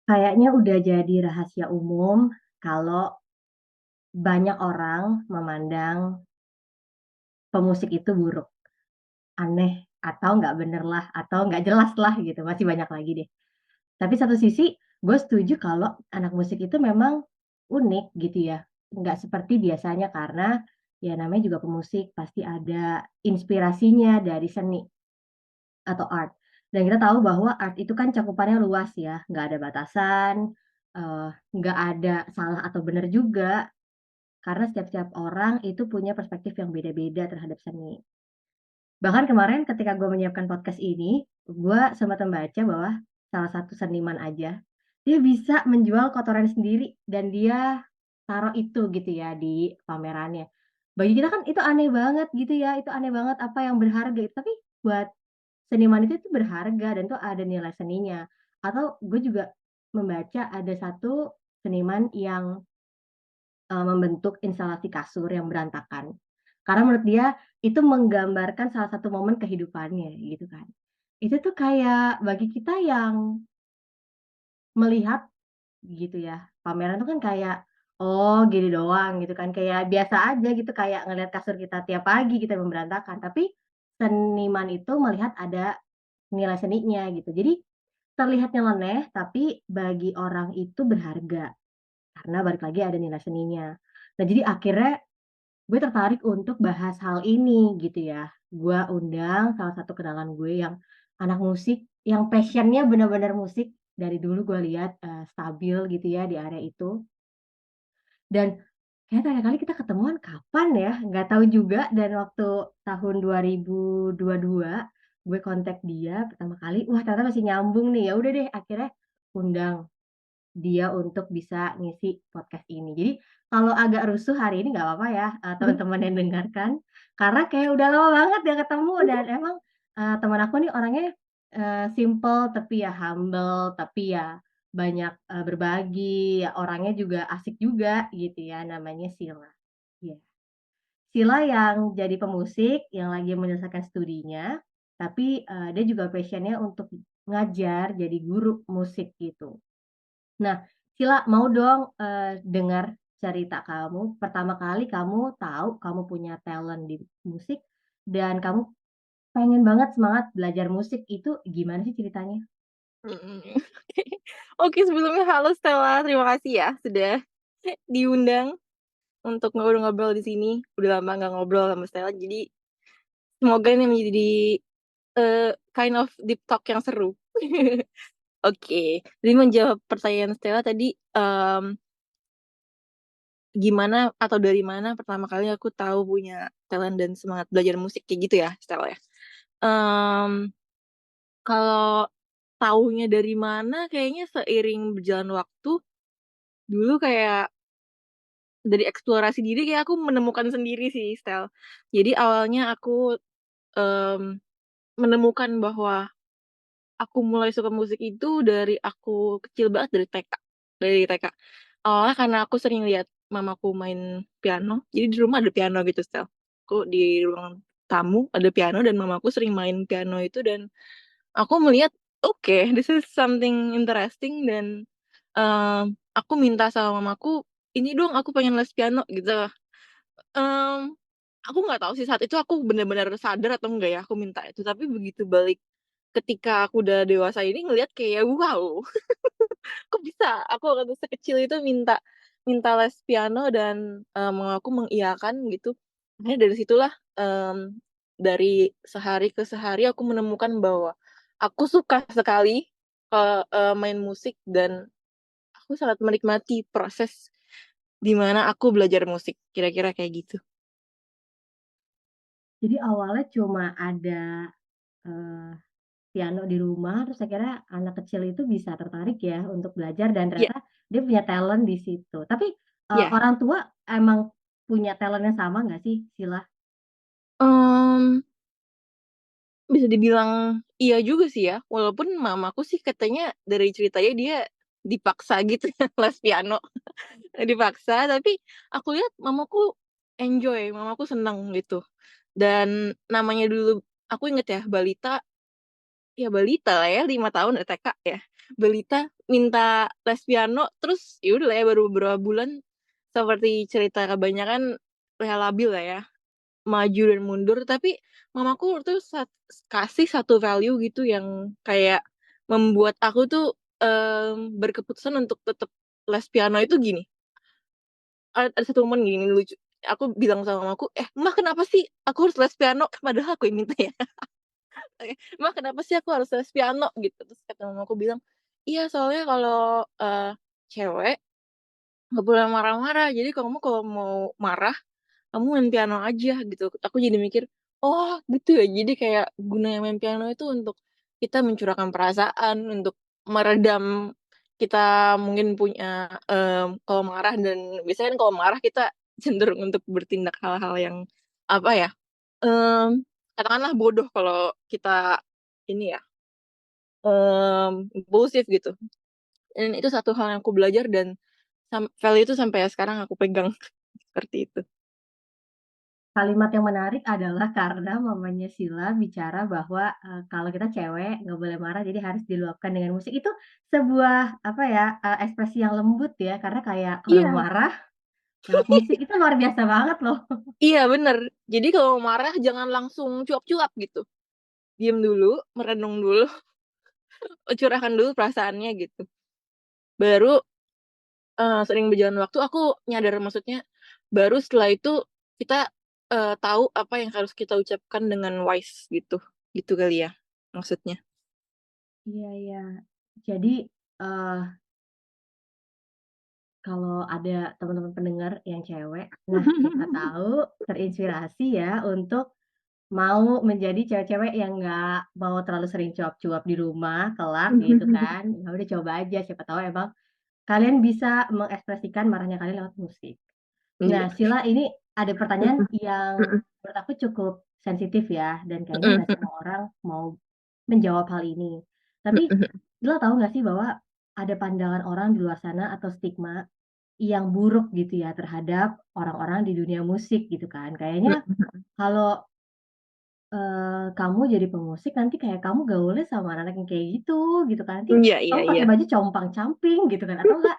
Kayaknya udah jadi rahasia umum kalau banyak orang memandang pemusik itu buruk, aneh, atau nggak bener lah, atau nggak jelas lah gitu, masih banyak lagi deh. Tapi satu sisi gue setuju kalau anak musik itu memang unik gitu ya, nggak seperti biasanya karena ya namanya juga pemusik, pasti ada inspirasinya dari seni atau art. Dan kita tahu bahwa art itu kan cakupannya luas ya, nggak ada batasan, nggak ada salah atau benar juga. Karena setiap-setiap orang itu punya perspektif yang beda-beda terhadap seni. Bahkan kemarin ketika gue menyiapkan podcast ini, gue sempat membaca bahwa salah satu seniman aja, dia bisa menjual kotoran sendiri dan dia taruh itu gitu ya di pamerannya. Bagi kita kan itu aneh banget gitu ya, itu aneh banget apa yang berharga itu, tapi buat seniman itu berharga dan itu ada nilai seninya. Atau gue juga membaca ada satu seniman yang membentuk instalasi kasur yang berantakan. Karena menurut dia, itu menggambarkan salah satu momen kehidupannya, gitu kan. Itu tuh kayak bagi kita yang melihat gitu ya, pameran tuh kan kayak, oh gini doang gitu kan, kayak biasa aja gitu, kayak ngelihat kasur kita tiap pagi gitu yang berantakan. Tapi seniman itu melihat ada nilai seninya gitu. Jadi terlihat nyeleneh, tapi bagi orang itu berharga, karena balik lagi ada nilai seninya. Nah jadi akhirnya gue tertarik untuk bahas hal ini gitu ya. Gue undang salah satu kenalan gue yang anak musik, yang passion-nya bener-bener musik, dari dulu gue lihat, stabil gitu ya di area itu. Dan kayaknya terakhir kali kita ketemuan kapan ya, nggak tahu juga dan waktu tahun 2022 gue kontak dia pertama kali, wah ternyata masih nyambung nih, ya udah deh akhirnya undang dia untuk bisa ngisi podcast ini. Jadi kalau agak rusuh hari ini nggak apa-apa ya, teman-teman yang dengarkan, karena kayak udah lama banget nggak ketemu dan emang, teman aku nih orangnya, simple tapi ya humble, tapi ya banyak, berbagi, ya orangnya juga asik juga gitu ya, namanya Sila. Iya. Sila yang jadi pemusik, yang lagi menyelesaikan studinya, tapi, dia juga passion-nya untuk ngajar, jadi guru musik gitu. Nah, Sila mau dong, dengar cerita kamu, pertama kali kamu tahu kamu punya talent di musik dan kamu pengen banget semangat belajar musik itu gimana sih ceritanya? Mhm. Oke. Oke, sebelumnya halo Stella, terima kasih ya sudah diundang untuk ngobrol-ngobrol di sini. Udah lama nggak ngobrol sama Stella, jadi semoga ini menjadi, kind of deep talk yang seru. Oke, jadi menjawab pertanyaan Stella tadi, gimana atau dari mana pertama kali aku tahu punya talent dan semangat belajar musik kayak gitu ya, Stella, ya? Mmm, Kalau taunya dari mana kayaknya seiring berjalan waktu, dulu kayak dari eksplorasi diri kayak aku menemukan sendiri sih, Stel. Jadi awalnya aku, mmm, menemukan bahwa aku mulai suka musik itu dari aku kecil banget, dari TK. Awalnya karena aku sering lihat mamaku main piano, jadi di rumah ada piano gitu, Stel. Aku di ruang tamu ada piano dan mamaku sering main piano itu dan aku melihat, "Oke, this is something interesting," dan, aku minta sama mamaku, "Ini dong aku pengen les piano," gitu. Mmm, aku nggak tahu sih saat itu aku bener-bener sadar atau enggak ya aku minta itu, tapi begitu balik ketika aku udah dewasa ini ngelihat kayak, wow, kok bisa aku waktu sekecil itu minta minta les piano dan, mamaku mengiyakan gitu. Akhirnya dari situlah, dari sehari ke sehari aku menemukan bahwa aku suka sekali, main musik dan aku sangat menikmati proses di mana aku belajar musik, kira-kira kayak gitu. Jadi awalnya cuma ada, eee, piano di rumah, terus akhirnya anak kecil itu bisa tertarik ya untuk belajar dan Iya, ternyata dia punya talent di situ. Tapi, iya. orang tua emang punya talent yang sama nggak sih, Sila? Mmm, Bisa dibilang iya juga sih ya, walaupun mamaku sih katanya dari ceritanya dia dipaksa gitu ya les piano, dipaksa, tapi aku lihat mamaku enjoy, mamaku seneng gitu. Dan namanya dulu aku inget ya balita, ya balita lah ya, 5 tahun TK ya. Balita minta les piano, terus ya udah lah ya baru beberapa bulan seperti cerita kebanyakan ya labil lah ya, maju dan mundur. Tapi mamaku tuh kasih satu value gitu yang kayak membuat aku tuh, berkeputusan untuk tetap les piano itu gini, ada satu momen gini lucu, aku bilang sama mamaku, "Eh, Mah, kenapa sih aku harus les piano? Padahal aku yang minta ya." "Mah, kenapa sih aku harus les piano?" Gitu. Terus kata mamaku bilang, "Iya, soalnya kalau, cewek nggak boleh marah-marah, jadi kamu kalau mau marah, kamu main piano aja," gitu. Aku jadi mikir, "Oh, gitu ya, jadi kayak gunanya main piano itu untuk kita mencurahkan perasaan, untuk meredam kita mungkin punya, kalau marah, dan biasanya kan kalau marah kita cenderung untuk bertindak hal-hal yang, apa ya, katakanlah bodoh kalau kita ini ya, impulsif gitu. Dan itu satu hal yang aku belajar, dan value itu sampai sekarang aku pegang, seperti itu. Kalimat yang menarik adalah karena mamanya Sheila bicara bahwa, kalau kita cewek nggak boleh marah, jadi harus diluapkan dengan musik. Itu sebuah, apa ya, ekspresi yang lembut ya, karena kayak kalau Iya. marah lewat musik itu luar biasa banget loh. Iya, bener. Jadi kalau marah jangan langsung cuap-cuap gitu. Diem dulu, merenung dulu, curahkan dulu perasaannya gitu. Baru, sering berjalan waktu aku nyadar, maksudnya baru setelah itu kita, tahu apa yang harus kita ucapkan dengan wise gitu. Gitu kali ya maksudnya. Iya iya. Jadi, eee, kalau ada teman-teman pendengar yang cewek, nah siapa tahu terinspirasi ya untuk mau menjadi cewek-cewek yang nggak mau terlalu sering cuap-cuap di rumah kelak gitu kan. Ya udah coba aja, siapa tahu emang kalian bisa mengekspresikan marahnya kalian lewat musik. Iya. Nah, Sila, ini ada pertanyaan Mhm yang mhm menurut aku cukup sensitif ya, dan kayaknya mhm nggak semua orang mau menjawab hal ini. mhm Tapi, mhm. Sila tahu nggak sih bahwa ada pandangan orang di luar sana atau stigma yang buruk gitu ya terhadap orang-orang di dunia musik gitu kan. Kayaknya Mhm kalau, kamu jadi pemusik nanti kayak kamu gaulnya sama anak-anak yang kayak gitu kan. Nanti mhm. Iya iya kamu iya. pakai baju compang-camping gitu kan, atau enggak,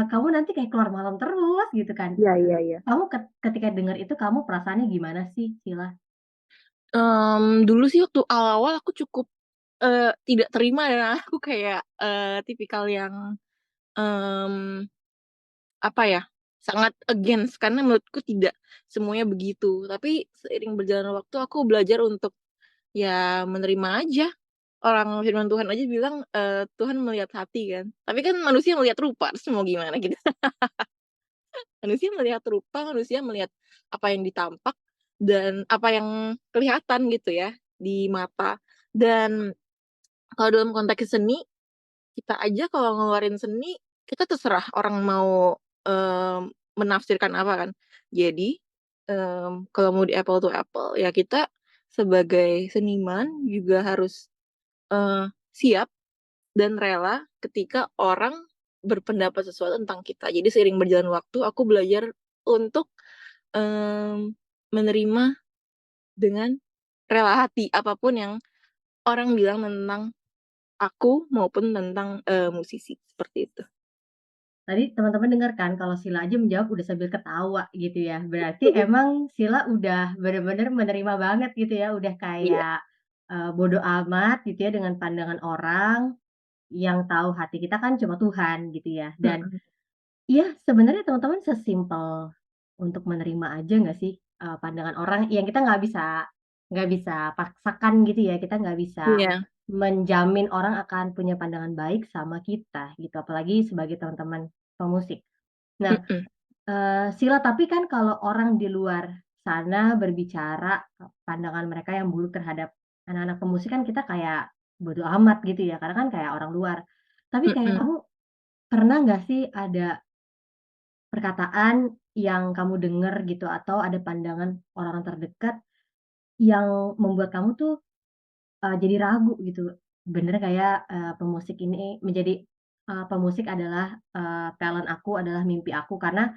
kamu nanti kayak keluar malam terus gitu kan. Iya iya iya. Kamu ketika dengar itu kamu perasaannya gimana sih, Sila? Dulu sih waktu awal-awal aku cukup, tidak terima ya, aku kayak, tipikal yang, mmm, apa ya, sangat against, karena menurutku tidak semuanya begitu. Tapi seiring berjalannya waktu aku belajar untuk ya menerima aja. Orang firman Tuhan aja bilang, Tuhan melihat hati kan, tapi kan manusia melihat rupa, terus mau gimana kita? Manusia melihat rupa, manusia melihat apa yang ditampak dan apa yang kelihatan gitu ya di mata. Dan kalau dalam konteks seni, kita aja kalau ngeluarin seni, kita terserah orang mau, menafsirkan apa kan. Jadi, kalau mau di apple to apple, ya kita sebagai seniman juga harus, siap dan rela ketika orang berpendapat sesuatu tentang kita. Jadi seiring berjalan waktu aku belajar untuk, menerima dengan rela hati apapun yang orang bilang tentang aku maupun tentang, musisi, seperti itu. Tadi teman-teman dengar kan kalau Sila aja menjawab udah sambil ketawa gitu ya. Berarti emang Sila udah bener-bener menerima banget gitu ya, udah Iya. kayak, bodo amat gitu ya dengan pandangan orang, yang tahu hati kita kan cuma Tuhan gitu ya. Dan Mhm. iya, sebenarnya teman-teman sesimpel untuk menerima aja nggak sih, pandangan orang yang kita nggak bisa paksakan gitu ya, kita nggak bisa Iya. menjamin orang akan punya pandangan baik sama kita gitu, apalagi sebagai teman-teman pemusik. Nah, Mhm Sila, tapi kan kalau orang di luar sana berbicara, pandangan mereka yang buruk terhadap anak-anak pemusik kan kita kayak bodo amat gitu ya, karena kan kayak orang luar. Tapi kayak mhm kamu pernah nggak sih ada perkataan yang kamu dengar gitu atau ada pandangan orang terdekat yang membuat kamu tuh, jadi ragu gitu, bener nggak ya, pemusik ini menjadi, pemusik adalah, talent aku, adalah mimpi aku karena,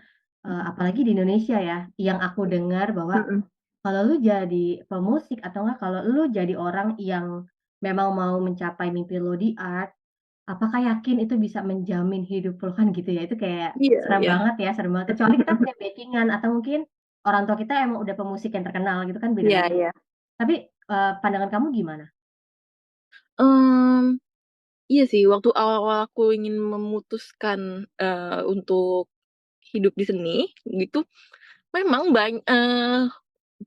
apalagi di Indonesia ya, yang aku dengar bahwa mhm kalau lu jadi pemusik atau enggak kalau lu jadi orang yang memang mau mencapai mimpi lo di art, apakah yakin itu bisa menjamin hidup lo kan gitu ya, itu kayak Iya iya. serem banget, kecuali kita punya backing-an atau mungkin orang tua kita emang udah pemusik yang terkenal gitu kan beda Iya lagi. iya. Tapi, pandangan kamu gimana? Mmm, iya sih waktu awal-awal aku ingin memutuskan, untuk hidup di seni gitu, memang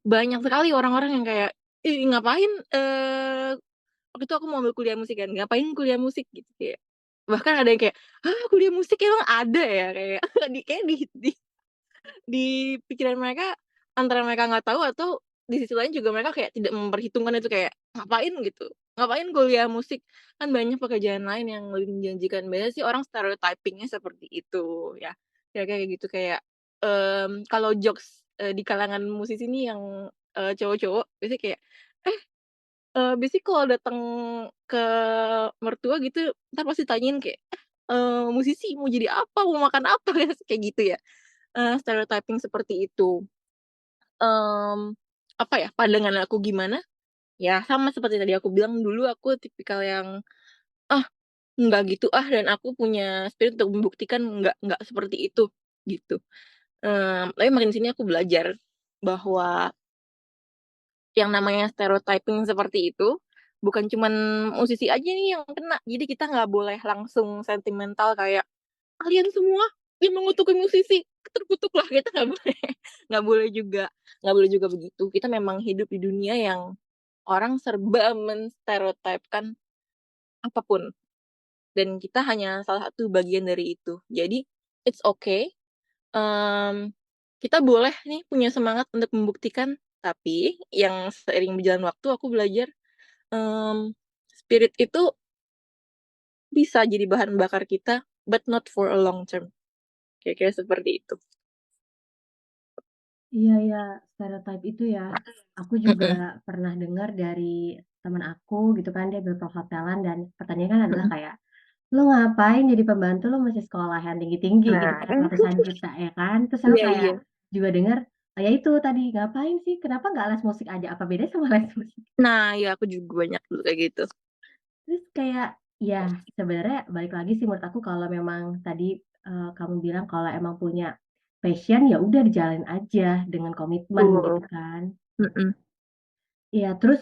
banyak sekali orang-orang yang kayak, "Ih ngapain," waktu itu aku mau ambil kuliah musik kan, "Ngapain kuliah musik?" Gitu kayak, bahkan ada yang kayak, "Hah kuliah musik emang ada ya?" Kayak kayak di pikiran mereka, antara mereka nggak tahu atau di sisi lain juga mereka kayak tidak memperhitungkan itu kayak, ngapain gitu, ngapain kuliah musik, kan banyak pekerjaan lain yang lebih menjanjikan. Biasanya sih orang stereotyping-nya seperti itu ya, kira-kira kayak gitu. Kayak, kalau jokes, di kalangan musisi nih yang, cowok-cowok biasanya kayak, "Eh, biasanya kalau datang ke mertua gitu, entar pasti tanyain kayak, musisi mau jadi apa, mau makan apa?" Kayak gitu ya. Stereotyping seperti itu. Mmm, apa ya, pandangan aku gimana, ya sama seperti tadi aku bilang dulu aku tipikal yang, "Ah, enggak gitu ah," dan aku punya spirit untuk membuktikan enggak seperti itu, gitu. Tapi makin sini aku belajar bahwa yang namanya stereotyping seperti itu, bukan cuman musisi aja nih yang kena. Jadi kita nggak boleh langsung sentimental kayak, "Kalian semua yang mengutuki musisi, terkutuklah," kita nggak boleh nggak boleh juga nggak boleh juga begitu. Kita memang hidup di dunia yang orang serba menstereotipkan apapun, dan kita hanya salah satu bagian dari itu. Jadi, it's okay, mmm, kita boleh nih punya semangat untuk membuktikan, tapi yang seiring berjalan waktu aku belajar, mmm, spirit itu bisa jadi bahan bakar kita, but not for a long term, kira-kira seperti itu. Iya iya, stereotype itu ya, aku juga Mhm pernah dengar dari temen aku gitu kan, dia berperhotelan dan pertanyaannya kan adalah mhm. kayak, "Lu ngapain jadi pembantu, lu mesti sekolah yang tinggi-tinggi," gitu Nah, kan, ratusan juta ya kan. Terus aku iya kayak iya. juga dengar, ya itu tadi, "Ngapain sih, kenapa nggak les musik aja, apa bedanya sama les musik?" Nah, iya aku juga banyak dulu kayak gitu. Terus kayak, ya sebenarnya balik lagi sih menurut aku kalau memang tadi, kamu bilang kalau emang punya passion, ya udah dijalanin aja dengan komitmen gitu Betul, kan. mhm Iya, terus,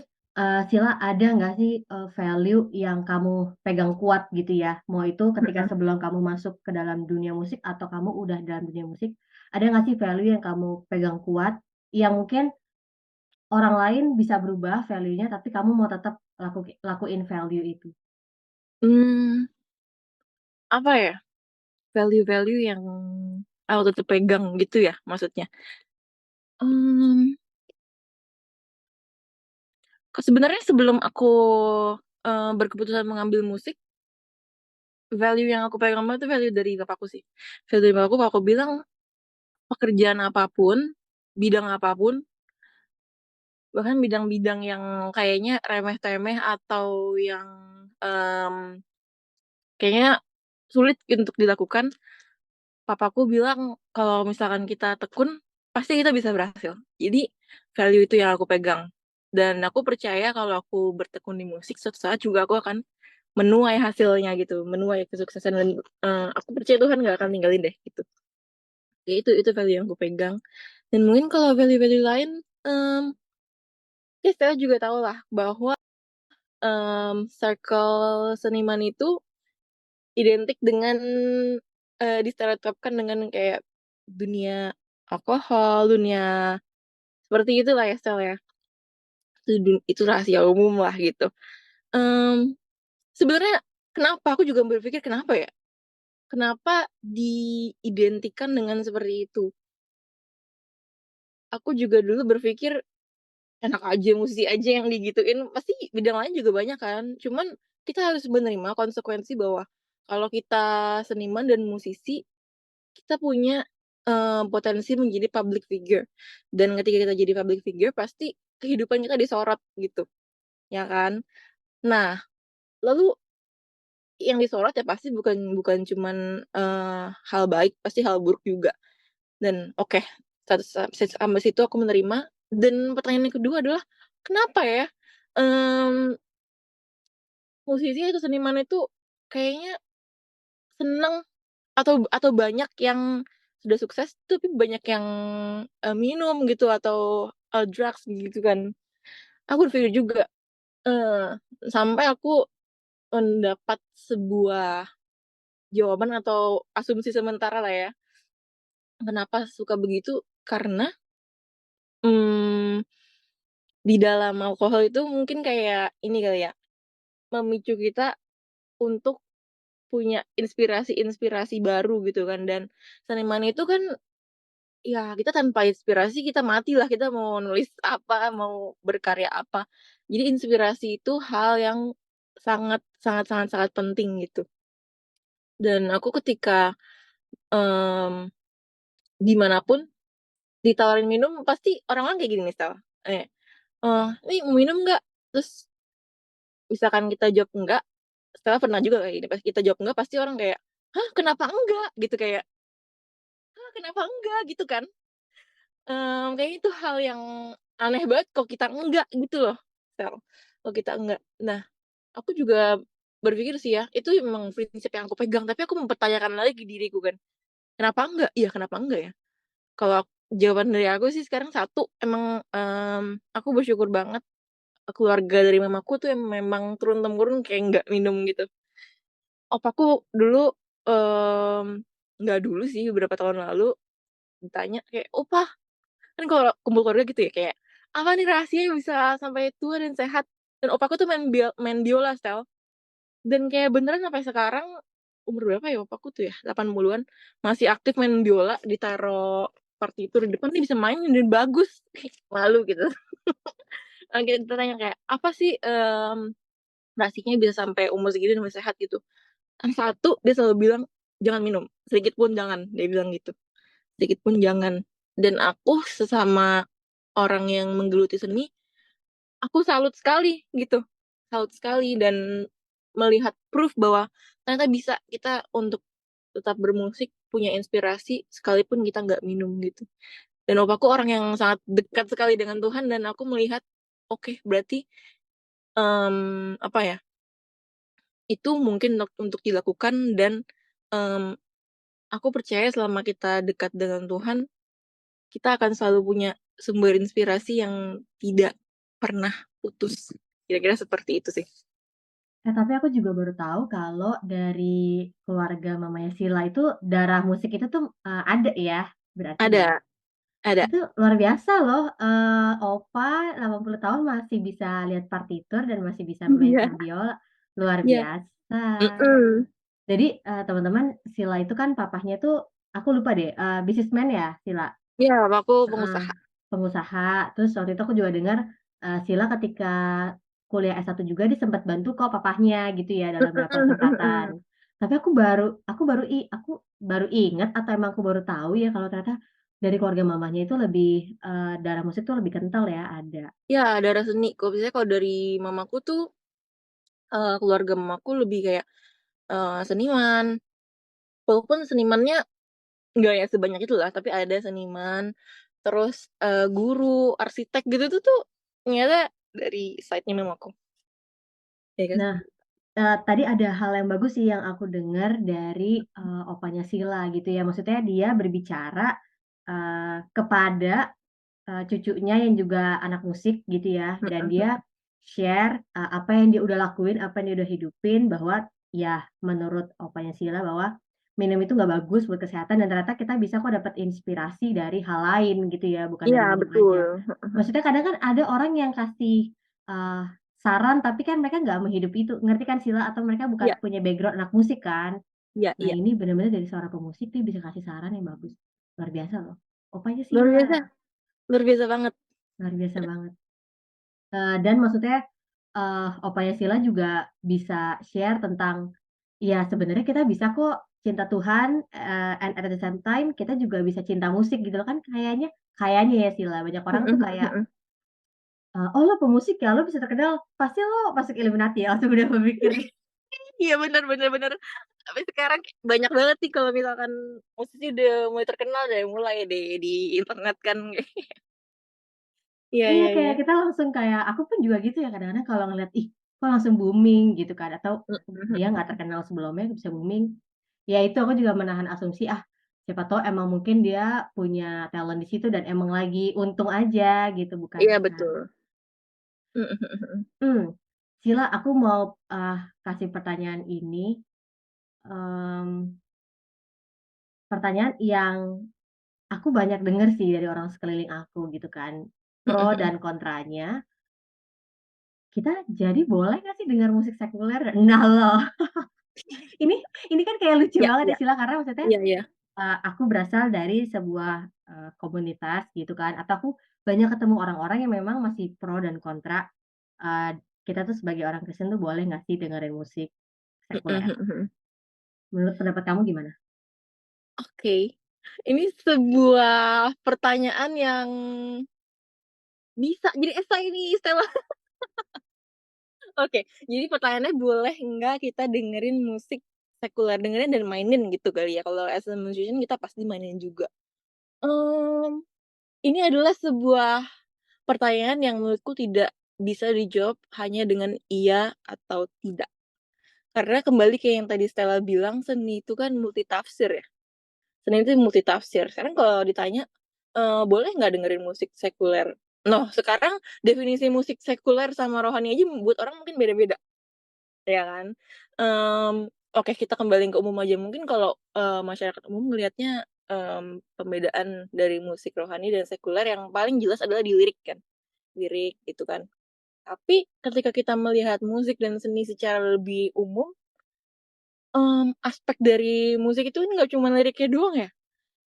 Sila ada nggak sih, value yang kamu pegang kuat gitu ya, mau itu ketika mhm. sebelum kamu masuk ke dalam dunia musik atau kamu udah dalam dunia musik, ada nggak sih value yang kamu pegang kuat, yang mungkin orang lain bisa berubah value-nya, tapi kamu mau tetap lakuin value itu? Mmm, apa ya, value-value yang aku tetep pegang gitu ya maksudnya? Mmm, sebenarnya sebelum aku, berkeputusan mengambil musik, value yang aku pegang banget tuh value dari bapakku sih. Value dari bapakku bilang, "Pekerjaan apapun, bidang apapun, bahkan bidang-bidang yang kayaknya remeh-temeh atau yang, mmm, kayaknya sulit untuk dilakukan." Papaku bilang kalau misalkan kita tekun, pasti kita bisa berhasil. Jadi, value itu yang aku pegang. Dan aku percaya kalau aku bertekun di musik, suatu saat juga aku akan menuai hasilnya gitu, menuai kesuksesan dan, aku percaya Tuhan nggak akan ninggalin deh, gitu. Ya itu value yang aku pegang. Dan mungkin kalau value-value lain, ya saya juga tahulah bahwa, circle seniman itu identik dengan, distereotipkan dengan kayak dunia alkohol, dunia seperti itulah ya, Sel, ya. Itu rahasia umum lah gitu. Mmm, sebenarnya kenapa, aku juga berpikir kenapa ya? Kenapa diidentikan dengan seperti itu? Aku juga dulu berpikir, enak aja musisi aja yang digituin, pasti bidang lain juga banyak kan. Cuman kita harus menerima konsekuensi bahwa kalau kita seniman dan musisi, kita punya, potensi menjadi public figure, dan ketika kita jadi public figure pasti kehidupan kita disorot gitu, ya kan. Nah, lalu yang disorot ya pasti bukan bukan cuman, hal baik, pasti hal buruk juga. Dan oke, sampai situ aku menerima, dan pertanyaan yang kedua adalah, kenapa ya, mmm, musisi atau seniman itu kayaknya seneng atau banyak yang sudah sukses tapi banyak yang, minum gitu atau, drugs gitu kan. Aku berpikir juga, sampai aku mendapat sebuah jawaban atau asumsi sementara lah ya, kenapa suka begitu, karena, mmm, di dalam alkohol itu mungkin kayak ini kali ya, memicu kita untuk punya inspirasi-inspirasi baru gitu kan dan seniman itu kan ya kita tanpa inspirasi kita matilah, kita mau nulis apa, mau berkarya apa. Jadi inspirasi itu hal yang sangat sangat sangat sangat penting gitu. Dan aku ketika, mmm, di pun ditawarin minum pasti orang-orang kayak gini misal, "Nih mau minum nggak?" Terus misalkan kita jawab enggak, Stella pernah juga kayak gini, pas kita jawab enggak pasti orang kayak, "Hah, kenapa enggak?" Gitu kayak, "Hah, kenapa enggak?" Gitu kan. Kayaknya itu hal yang aneh banget kalau kita enggak gitu loh, Sel, kalau kita enggak. Nah, aku juga berpikir sih ya, itu memang prinsip yang aku pegang, tapi aku mempertanyakan lagi ke diriku kan, "Kenapa enggak? Iya kenapa enggak ya?" Kalau jawaban dari aku sih sekarang satu, emang, aku bersyukur banget keluarga dari mamaku tuh yang memang turun-temurun kayak nggak minum gitu. Opaku dulu, nggak dulu sih beberapa tahun lalu ditanya kayak, "Opa," kan kalau kumpul keluarga gitu ya kayak, "Apa nih rahasianya bisa sampai tua dan sehat?" Dan opaku tuh main biola, Stel, dan kayak beneran sampai sekarang, umur berapa ya opaku tuh ya, 80-an, masih aktif main biola, ditaro partitur di depan dia bisa mainin dan bagus, malu gitu. Kita tanya kayak, "Apa sih, rahasianya bisa sampai umur segini dan masih sehat?" Gitu. Satu, dia selalu bilang, "Jangan minum, sedikit pun jangan," dia bilang gitu, "sedikit pun jangan." Dan aku sesama orang yang menggeluti seni, aku salut sekali gitu, salut sekali dan melihat proof bahwa ternyata bisa kita untuk tetap bermusik, punya inspirasi sekalipun kita nggak minum gitu. Dan opaku orang yang sangat dekat sekali dengan Tuhan dan aku melihat, oke berarti, apa ya, itu mungkin untuk dilakukan dan, mmm, aku percaya selama kita dekat dengan Tuhan, kita akan selalu punya sumber inspirasi yang tidak pernah putus. Kira-kira seperti itu sih. Tapi aku juga baru tahu kalau dari keluarga mamanya Sheila itu darah musik itu tuh, ada ya, berarti ya? Ada ada. Itu luar biasa loh, opa 80 tahun masih bisa lihat partitur dan masih bisa Iya mainkan biola, luar iya, biasa. mhm. Jadi, teman-teman, Sheila itu kan papahnya tuh aku lupa deh, businessman ya, Sheila? Iya, aku Heeh, pengusaha. pengusaha. Terus waktu itu aku juga dengar, Sheila ketika kuliah S1 juga dia sempat bantu kok papahnya gitu ya dalam beberapa Mhm mhm kesempatan. mhm. Tapi aku baru ingat atau emang aku baru tahu ya kalau ternyata dari keluarga mamahnya itu lebih, darah musik tuh lebih kental ya, ada. Iya, darah seni. Kalau biasanya kalau dari mamaku tuh, keluarga mamaku lebih kayak, seniman, walaupun senimannya nggak ya sebanyak itulah, tapi ada seniman, terus, guru, arsitek gitu tuh ternyata dari side-nya mamaku, ya kan? Nah, tadi ada hal yang bagus sih yang aku dengar dari, opanya Sheila gitu ya. Maksudnya dia berbicara, kepada cucunya yang juga anak musik gitu ya, Mhm dan mhm. dia share, apa yang dia udah lakuin, apa yang dia udah hidupin, bahwa ya menurut opanya Sheila bahwa minum itu nggak bagus buat kesehatan dan ternyata kita bisa kok dapat inspirasi dari hal lain gitu ya, bukan Iya dari minum betul, aja. Maksudnya kadang kan ada orang yang kasih, eee, saran tapi kan mereka nggak menghidupi itu, ngerti kan Sheila? Atau mereka bukan iya punya background anak musik kan. iya Nah iya. ini benar-benar dari seorang pemusik dia bisa kasih saran yang bagus, luar biasa loh. Opanya Luar biasa Sheila, luar biasa banget. luar biasa banget. Dan maksudnya, opanya Sheila juga bisa share tentang, ya sebenarnya kita bisa kok cinta Tuhan, and at the same time kita juga bisa cinta musik gitu loh kan kayaknya ya Sheila, banyak orang Mhm tuh mhm kayak, mhm. "Oh lo pemusik ya? Lo bisa terkenal, pasti lo masuk Illuminati ya?" Langsung udah berpikir Iya bener bener bener. Tapi sekarang banyak banget nih kalau misalkan musisi udah mulai terkenal dari mulai di internet kan. Iya iya iya iya. kayak kita langsung kayak aku pun juga gitu ya kadang-kadang kalau ngeliat, ih kok langsung booming gitu kan, atau dia Mhm. nggak terkenal sebelumnya bisa booming. Ya itu aku juga menahan asumsi, ah siapa tahu emang mungkin dia punya talent di situ dan emang lagi untung aja gitu, bukan Iya karena betul. Mhm mhm mhm. mmm, Sila aku mau, kasih pertanyaan ini, mmm, pertanyaan yang aku banyak denger sih dari orang sekeliling aku gitu kan, Mhm pro mhm. dan kontranya, kita jadi boleh nggak sih dengar musik sekuler? Nah loh, ini ini kan kayak lucu Iya banget ya iya. Sila, karena maksudnya, Iya iya. aku berasal dari sebuah, komunitas gitu kan, atau aku banyak ketemu orang-orang yang memang masih pro dan kontra, kita tuh sebagai orang Kristen tuh boleh nggak sih dengerin musik Mhm sekuler? mhm mhm. Menurut pendapat kamu gimana? Oke. Ini sebuah pertanyaan yang bisa jadi esai nih, Stella. Oke, jadi pertanyaannya boleh nggak kita dengerin musik sekuler, dengerin dan mainin gitu kali ya, kalau as a musician kita pasti mainin juga. Mmm, ini adalah sebuah pertanyaan yang menurutku tidak bisa dijawab hanya dengan iya atau tidak. Karena kembali kayak yang tadi Stella bilang, seni itu kan multitafsir ya. Seni itu multitafsir. Sekarang kalau ditanya, boleh nggak dengerin musik sekuler? Noh, sekarang definisi musik sekuler sama rohani aja buat orang mungkin beda-beda, ya kan? Oke kita kembaliin ke umum aja, mungkin kalau, masyarakat umum ngelihatnya, pembedaan dari musik rohani dan sekuler yang paling jelas adalah di lirik kan, lirik gitu kan. Tapi ketika kita melihat musik dan seni secara lebih umum, aspek dari musik itu nggak cuma liriknya doang ya.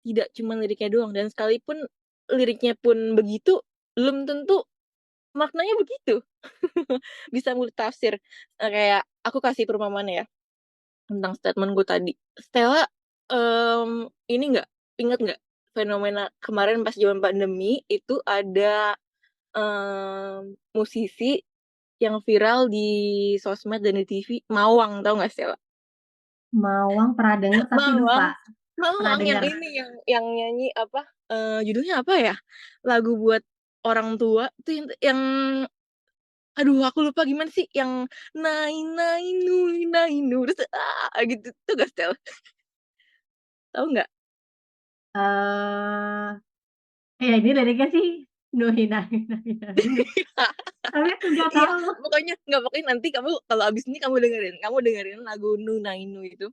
Tidak cuma liriknya doang dan sekalipun liriknya pun begitu, belum tentu maknanya begitu. Bisa multitafsir, kayak aku kasih perumpamaan ya, tentang statement-ku tadi. Stella, ini nggak, inget nggak fenomena kemarin pas zaman pandemi itu ada, musisi yang viral di sosmed dan di TV, Mawang, tahu nggak Stella? Mawang pernah denger tapi lupa, Mawang pernah Mawang yang denger. ini, yang nyanyi apa, judulnya apa ya? Lagu buat orang tua tuh yang aduh aku lupa gimana sih yang nai nai nui nai nu terus, gitu, tuh gak Stel? Tahu nggak? Eee, iya ini liriknya sih, "Nuhi nahi nahi," tapi aku nggak Iya, tahu. pokoknya nanti kamu kalau abis ini kamu dengerin lagu Nu Nai Nu itu.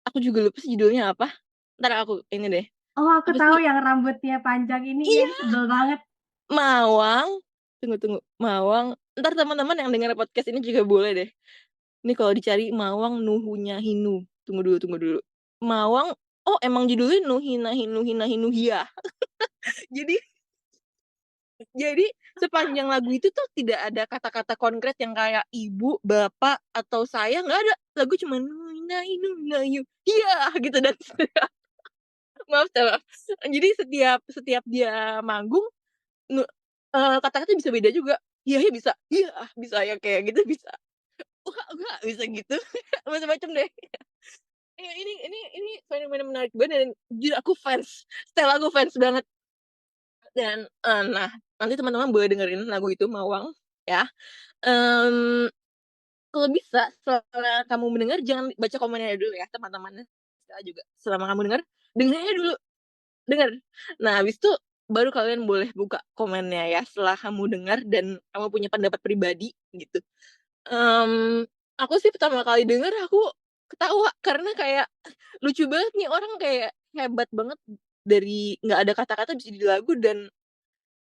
Aku juga lupa sih judulnya apa, entar aku ini deh, Oh aku apa tahu sih yang rambutnya panjang ini, iya iya, ini sebel banget. Mawang, tunggu, Mawang, entar teman-teman yang denger podcast ini juga boleh deh. Ini kalau dicari Mawang Nuhunya Hinu, tunggu dulu. Mawang oh emang judulnya Nuhina Hinu Hina Hinu Hia. Jadi jadi sepanjang lagu itu tuh tidak ada kata-kata konkret yang kayak ibu, bapak, atau saya, nggak ada. Lagu cuma Nuhina Hinu Hina Hiu Hia gitu dan maaf maaf. Jadi setiap setiap dia manggung, nu kata-katanya bisa beda juga. Hiya bisa, iya bisa yang kayak gitu bisa. Wah, bisa gitu. Macam-macam deh. Iya ini fenomena menarik banget dan jujur aku fans, Stella aku fans banget dan, nah nanti teman-teman boleh dengerin lagu itu Mawang ya, mmm, kalau bisa setelah kamu mendengar jangan baca komennya dulu ya teman-teman Stella juga, selama kamu dengerin aja dulu, denger. Nah habis itu baru kalian boleh buka komennya ya setelah kamu dengar dan kamu punya pendapat pribadi gitu. Mmm, aku sih pertama kali denger aku ketawa karena kayak lucu banget nih orang kayak hebat banget dari nggak ada kata-kata bisa jadi lagu dan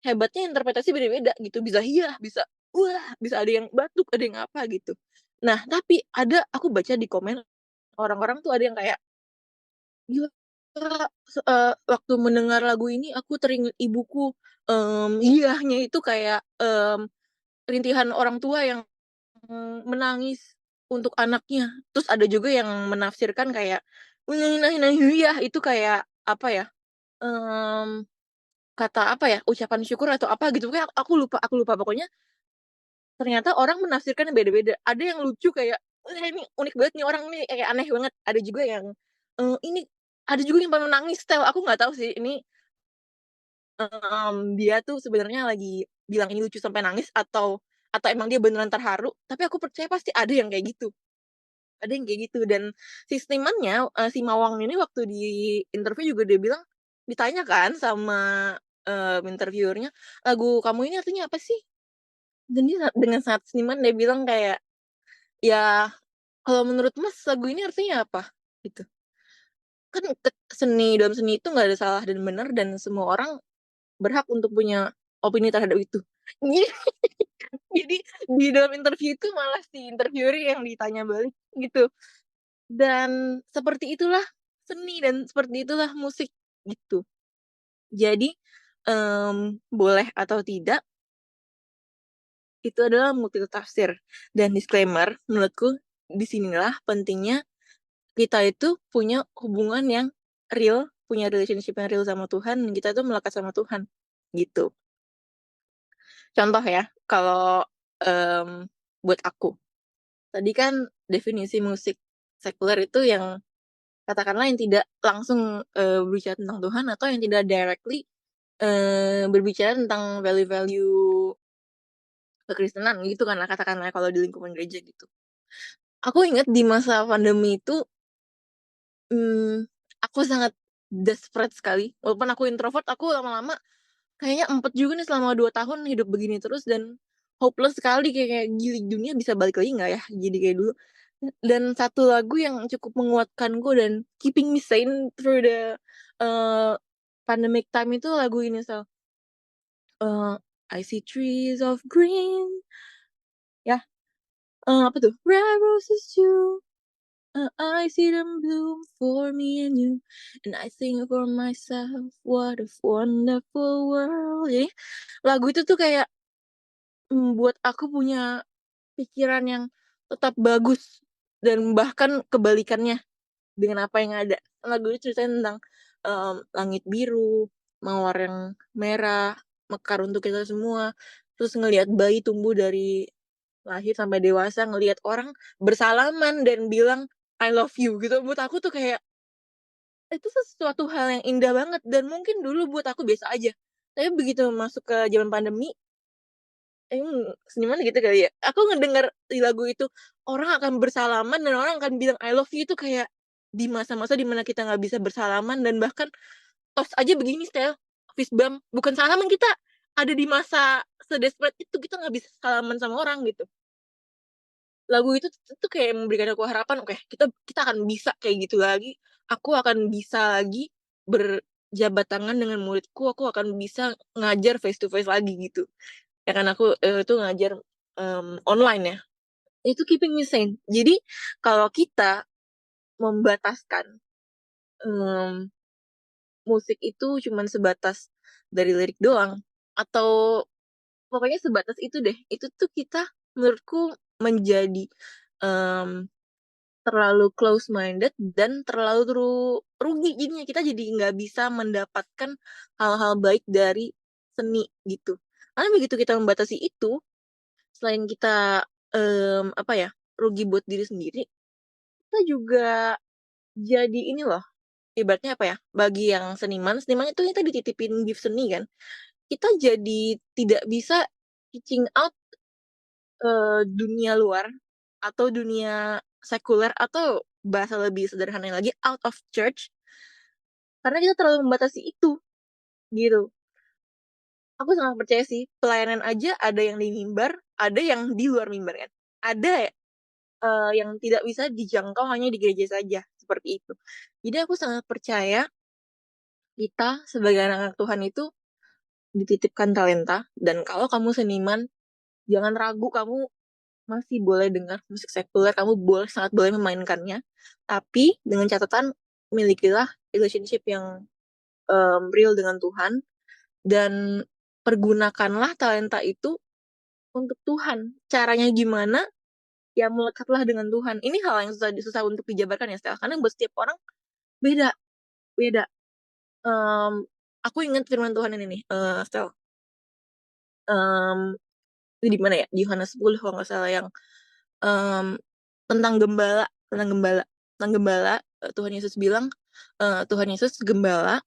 hebatnya interpretasi beda-beda gitu, bisa hiyah, bisa wah, bisa ada yang batuk, ada yang apa gitu. Nah, tapi ada aku baca di komen orang-orang tuh ada yang kayak, "Gila, waktu mendengar lagu ini aku teringat ibuku," hiyahnya itu kayak, rintihan orang tua yang menangis untuk anaknya. Terus ada juga yang menafsirkan kayak, "Hiyah" itu kayak apa ya, mmm, kata apa ya, ucapan syukur atau apa gitu, pokoknya aku lupa, pokoknya ternyata orang menafsirkannya beda-beda. Ada yang lucu kayak, "Wah ini unik banget nih orang nih, kayak aneh banget." Ada juga yang, ini ada juga yang pada nangis Tel, aku nggak tahu sih ini, dia tuh sebenarnya lagi bilang ini lucu sampai nangis atau atau emang dia beneran terharu, tapi aku percaya pasti ada yang kayak gitu. Ada yang kayak gitu dan si senimannya, si Mawang ini waktu di interview juga dia bilang ditanya kan sama, interviewer-nya, "Lagu kamu ini artinya apa sih?" Dan dia dengan sangat seniman dia bilang kayak, "Ya kalau menurut Mas lagu ini artinya apa?" Gitu. Kan dalam seni itu nggak ada salah dan benar dan semua orang berhak untuk punya opini terhadap itu. Jadi di dalam interview itu malah si interviewer yang ditanya balik gitu. Dan seperti itulah seni dan seperti itulah musik, gitu. Jadi, boleh atau tidak, itu adalah multitafsir. Dan disclaimer, menurutku di sinilah pentingnya kita itu punya hubungan yang real, punya relationship yang real sama Tuhan, dan kita tuh melekat sama Tuhan, gitu. Contoh ya, kalau, buat aku, tadi kan definisi musik sekuler itu yang katakanlah yang tidak langsung, berbicara tentang Tuhan atau yang tidak directly, berbicara tentang value-value kekristenan gitu kan katakanlah kalau di lingkungan gereja gitu. Aku ingat di masa pandemi itu, mmm, aku sangat desperate sekali, walaupun aku introvert, aku lama-lama kayaknya empet juga nih selama 2 tahun hidup begini terus dan hopeless sekali kayak kayak gili dunia bisa balik lagi nggak ya jadi kayak dulu. Dan satu lagu yang cukup menguatkanku dan keeping me sane through the, eee, pandemic time itu lagu ini eee, I see trees of green, ya, apa tuh? Red roses too, I see them bloom for me and you, and I think for myself, what a wonderful world. Jadi lagu itu tuh kayak membuat aku punya pikiran yang tetap bagus dan bahkan kebalikannya dengan apa yang ada. Lagu itu ceritain tentang, langit biru, mawar yang merah, mekar untuk kita semua, terus ngelihat bayi tumbuh dari lahir sampai dewasa, ngelihat orang bersalaman dan bilang, "I love you," gitu. Buat aku tuh kayak, itu sesuatu hal yang indah banget dan mungkin dulu buat aku biasa aja. Tapi begitu masuk ke zaman pandemi, seniman gitu kali ya, aku ngedenger di lagu itu, orang akan bersalaman dan orang akan bilang I love you itu kayak, di masa-masa di mana kita nggak bisa bersalaman dan bahkan tos aja begini fist bump, bukan salaman kita ada di masa se-desperate itu, kita nggak bisa salaman sama orang gitu. Lagu itu tuh kayak memberikan aku harapan, oke kita kita akan bisa kayak gitu lagi, aku akan bisa lagi berjabat tangan dengan muridku, aku akan bisa ngajar face to face lagi gitu. Ya kan aku, itu ngajar, online ya, itu keeping me sane. Jadi kalau kita membataskan, mmm, musik itu cuman sebatas dari lirik doang, atau pokoknya sebatas itu deh, itu tuh kita menurutku menjadi, mmm, terlalu close minded dan terlalu rugi jadinya, kita jadi nggak bisa mendapatkan hal-hal baik dari seni gitu. Karena begitu kita membatasi itu, selain kita, apa ya, rugi buat diri sendiri, kita juga jadi ini loh, ibaratnya apa ya, bagi yang seniman, seniman itu kita dititipin gift seni kan, kita jadi tidak bisa reaching out, dunia luar atau dunia sekuler atau bahasa lebih sederhananya lagi out of church, karena kita terlalu membatasi itu, gitu. Aku sangat percaya sih, pelayanan aja ada yang di mimbar, ada yang di luar mimbar kan. Ada yang tidak bisa dijangkau hanya di gereja saja, seperti itu. Jadi aku sangat percaya kita sebagai anak-anak Tuhan itu dititipkan talenta dan kalau kamu seniman, jangan ragu kamu masih boleh dengar musik sekuler, kamu sangat boleh memainkannya, tapi dengan catatan milikilah relationship yang, real dengan Tuhan dan pergunakanlah talenta itu untuk Tuhan. Caranya gimana? Ya melekatlah dengan Tuhan. Ini hal yang susah susah untuk dijabarkan ya, Stel, karena buat setiap orang beda beda. Mmm, aku ingat firman Tuhan ini nih, Stel, mmm, di mana ya, di Yohanes 10 kalau nggak salah yang, mmm, tentang gembala tentang gembala tentang gembala, Tuhan Yesus bilang, Tuhan Yesus gembala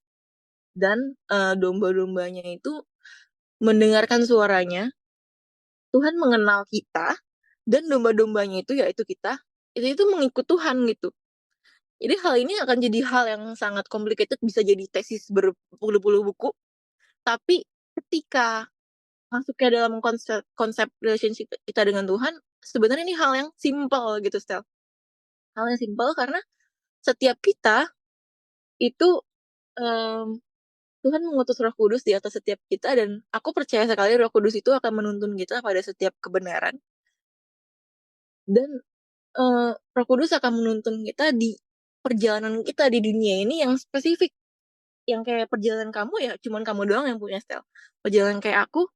dan, domba-dombanya itu mendengarkan suaranya Tuhan mengenal kita dan domba-dombanya itu yaitu kita, itu mengikut Tuhan gitu. Jadi hal ini akan jadi hal yang sangat complicated, bisa jadi tesis berpuluh-puluh buku, tapi ketika masuknya dalam konsep konsep relationship kita dengan Tuhan, sebenarnya ini hal yang simpel gitu, Stel. Hal yang simpel karena setiap kita itu, mmm, Tuhan mengutus Roh Kudus di atas setiap kita dan aku percaya sekali Roh Kudus itu akan menuntun kita pada setiap kebenaran dan, Roh Kudus akan menuntun kita di perjalanan kita di dunia ini yang spesifik, yang kayak perjalanan kamu ya cuman kamu doang yang punya, Stel. Perjalanan kayak aku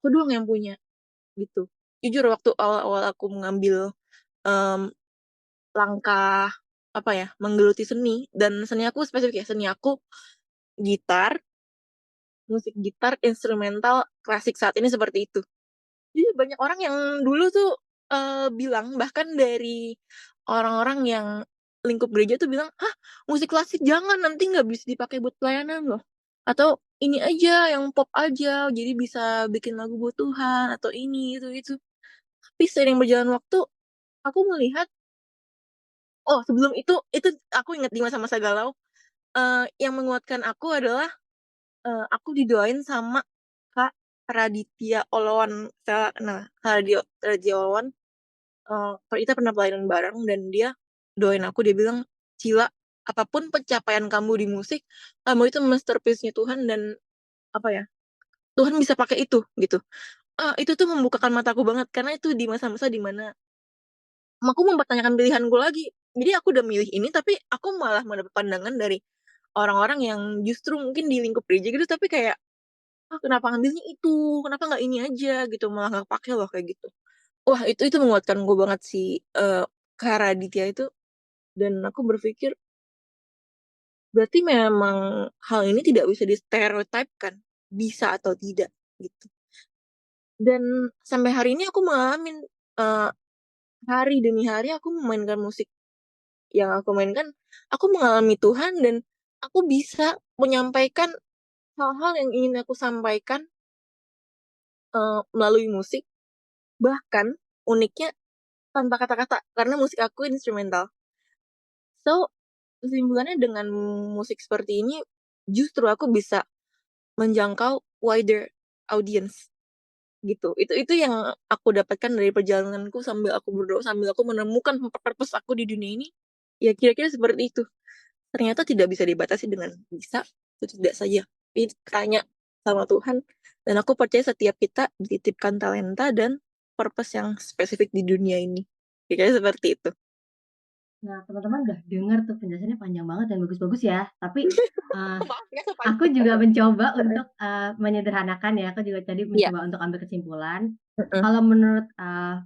doang yang punya, gitu. Jujur waktu awal-awal aku mengambil, mmm, langkah, apa ya, menggeluti seni dan seni aku spesifik ya, seni aku gitar, musik gitar, instrumental, klasik saat ini seperti itu. Jadi banyak orang yang dulu tuh, bilang bahkan dari orang-orang yang lingkup gereja tuh bilang, "Hah, musik klasik jangan, nanti nggak bisa dipakai buat pelayanan loh." Atau, "Ini aja, yang pop aja, jadi bisa bikin lagu buat Tuhan," atau ini, itu. Tapi seiring berjalan waktu, aku melihat, oh sebelum itu aku ingat di masa-masa galau, yang menguatkan aku adalah, aku didoain sama Kak Raditya Oloan, Kak Raditya Oloan, kita pernah pelayanan bareng dan dia doain aku, dia bilang, "Cila, apapun pencapaian kamu di musik, kamu itu masterpiece-nya Tuhan dan apa ya, Tuhan bisa pakai itu," gitu. Itu tuh membukakan mataku banget karena itu di masa-masa di mana aku mempertanyakan pilihanku lagi. Jadi aku udah milih ini, tapi aku malah mendapat pandangan dari orang-orang yang justru mungkin di lingkup gereja gitu, tapi kayak, "Ah, kenapa ngambilnya itu? Kenapa nggak ini aja?" Gitu, malah nggak pakai loh kayak gitu. Wah, itu menguatkanku banget sih, Kak Raditya itu, dan aku berpikir, berarti memang hal ini tidak bisa distereotipkan, bisa atau tidak, gitu. Dan sampai hari ini aku mengalami, eee, hari demi hari aku memainkan musik yang aku mainkan, aku mengalami Tuhan dan aku bisa menyampaikan hal-hal yang ingin aku sampaikan, melalui musik, bahkan uniknya tanpa kata-kata, karena musik aku instrumental. So, kesimpulannya dengan musik seperti ini, justru aku bisa menjangkau wider audience, gitu. Itu yang aku dapatkan dari perjalananku sambil aku berdoa, sambil aku menemukan purpose aku di dunia ini, ya kira-kira seperti itu. Ternyata tidak bisa dibatasi dengan bisa atau tidak saja. Ini tanya sama Tuhan, dan aku percaya setiap kita dititipkan talenta dan purpose yang spesifik di dunia ini. Kira-kira seperti itu. Nah, teman-teman udah denger tuh penjelasannya panjang banget dan bagus-bagus ya. Tapi, eee, Maaf ya aku sepanjang. juga mencoba untuk, menyederhanakan ya, aku juga tadi Iya, mencoba untuk ambil kesimpulan. heeh, Kalau menurut,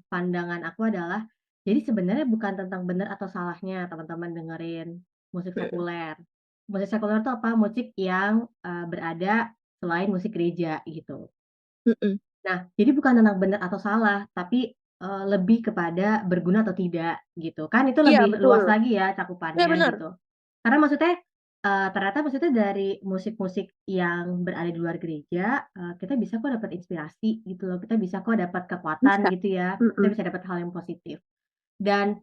pandangan aku adalah, jadi sebenarnya bukan tentang benar atau salahnya teman-teman dengerin musik mhm, sekuler. Musik sekuler itu apa? Musik yang, berada selain musik gereja gitu. mhm. Nah, jadi bukan tentang benar atau salah, tapi, lebih kepada berguna atau tidak gitu, kan itu Iya lebih betul. luas lagi ya Iya cakupannya bener. gitu. Karena maksudnya, ternyata maksudnya dari musik-musik yang berada di luar gereja, kita bisa kok dapat inspirasi gitu loh, kita bisa kok dapat kekuatan Bisa. gitu ya, kita Mhm. bisa dapat hal yang positif. Dan,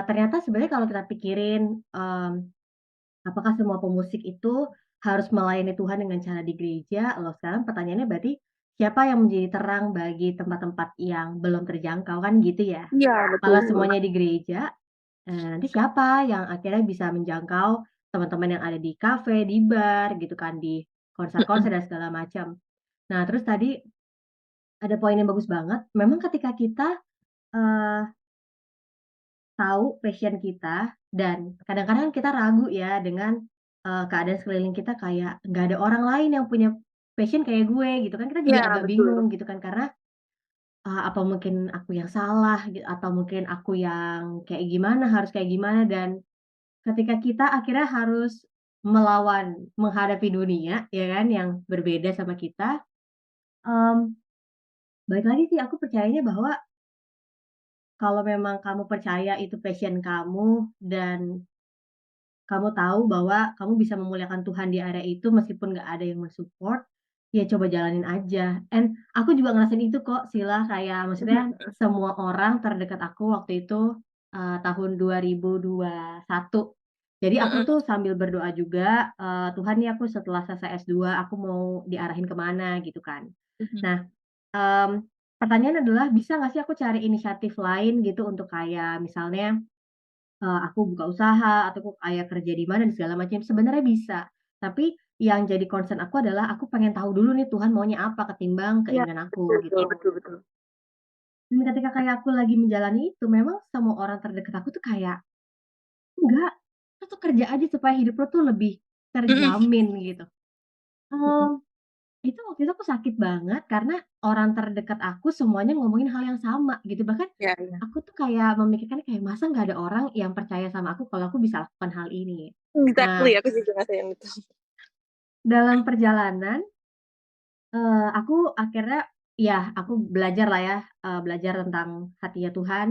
ternyata sebenarnya kalau kita pikirin, apakah semua pemusik itu harus melayani Tuhan dengan cara di gereja? Loh, sekarang pertanyaannya berarti siapa yang menjadi terang bagi tempat-tempat yang belum terjangkau, kan gitu ya? Iya betul. Kalau semuanya di gereja, nanti siapa yang akhirnya bisa menjangkau teman-teman yang ada di kafe, di bar, gitu kan, di Mhm. konser-konser dan segala macam. Nah, terus tadi ada poin yang bagus banget, memang ketika kita, eee, tahu passion kita dan kadang-kadang kita ragu ya dengan, keadaan sekeliling kita kayak nggak ada orang lain yang punya passion kayak gue gitu kan, kita Iya jadi agak betul. bingung gitu kan karena, apa mungkin aku yang salah atau mungkin aku yang kayak gimana, harus kayak gimana dan ketika kita akhirnya harus melawan, menghadapi dunia ya kan yang berbeda sama kita, mmm, balik lagi sih aku percayanya bahwa kalau memang kamu percaya itu passion kamu dan kamu tahu bahwa kamu bisa memuliakan Tuhan di area itu meskipun nggak ada yang men-support, ya coba jalanin aja. And aku juga ngerasain itu kok Sila, kayak maksudnya semua orang terdekat aku waktu itu, tahun 2021. Jadi aku Mhm tuh sambil berdoa juga, "Tuhan nih aku setelah selesai S2 aku mau diarahin ke mana?" Gitu kan. mhm. Nah, pertanyaan adalah bisa nggak sih aku cari inisiatif lain gitu untuk kayak misalnya aku buka usaha atau aku kayak kerja di mana dan segala macam, sebenarnya bisa. Tapi yang jadi concern aku adalah aku pengen tahu dulu nih Tuhan maunya apa ketimbang Iya, keinginan aku betul betul gitu. betul betul. Dan ketika kayak aku lagi menjalani itu, memang semua orang terdekat aku tuh kayak, "Enggak, lo tuh kerja aja supaya hidup lo tuh lebih Mhm terjamin," gitu. mhm. Mmm, itu waktu itu aku sakit banget karena orang terdekat aku semuanya ngomongin hal yang sama gitu, bahkan Iya iya. aku tuh kayak memikirkan kayak, "Masa nggak ada orang yang percaya sama aku kalau aku bisa lakukan hal ini?" Exactly, Nah, aku juga ngerasain itu. dalam perjalanan, aku akhirnya ya aku belajarlah ya, belajar tentang hatinya Tuhan.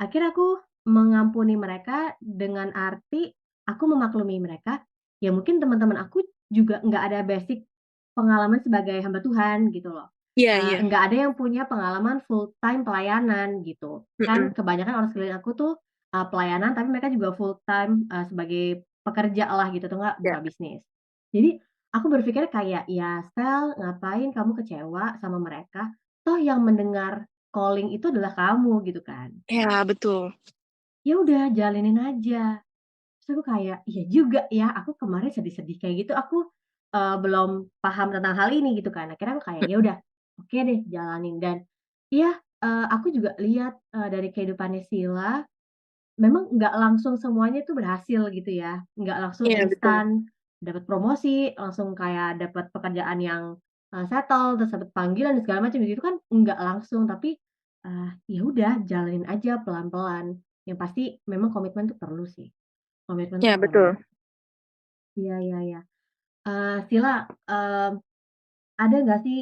Akhirnya aku mengampuni mereka dengan arti aku memaklumi mereka, ya mungkin teman-teman aku juga nggak ada basic pengalaman sebagai hamba Tuhan gitu loh. Iya iya. Nggak ada yang punya pengalaman full time pelayanan gitu. Kan Mhm. kebanyakan orang sekeliling aku tuh, pelayanan tapi mereka juga full time, sebagai pekerjalah gitu atau enggak Iya. buka bisnis. Jadi aku berpikir kayak, "Ya Stel, ngapain kamu kecewa sama mereka? Toh yang mendengar calling itu adalah kamu," gitu kan. Iya, betul. Ya udah jalanin aja. Terus aku kayak, "Iya juga ya, aku kemarin sedih-sedih kayak gitu, aku, belum paham tentang hal ini," gitu kan. Akhirnya aku kayak, "Ya Mhm udah, oke deh jalanin." Dan iya, aku juga lihat, dari kehidupannya Sila, memang nggak langsung semuanya tuh berhasil gitu ya, nggak langsung Iya, betul. instan dapat promosi, langsung kayak dapat pekerjaan yang, settle, terus dapat panggilan dan segala macam gitu kan nggak langsung, tapi, ya udah jalanin aja pelan-pelan. Yang pasti memang komitmen tuh perlu sih, komitmen tuh Iya, perlu. betul. Iya iya iya. Sila, ada nggak sih,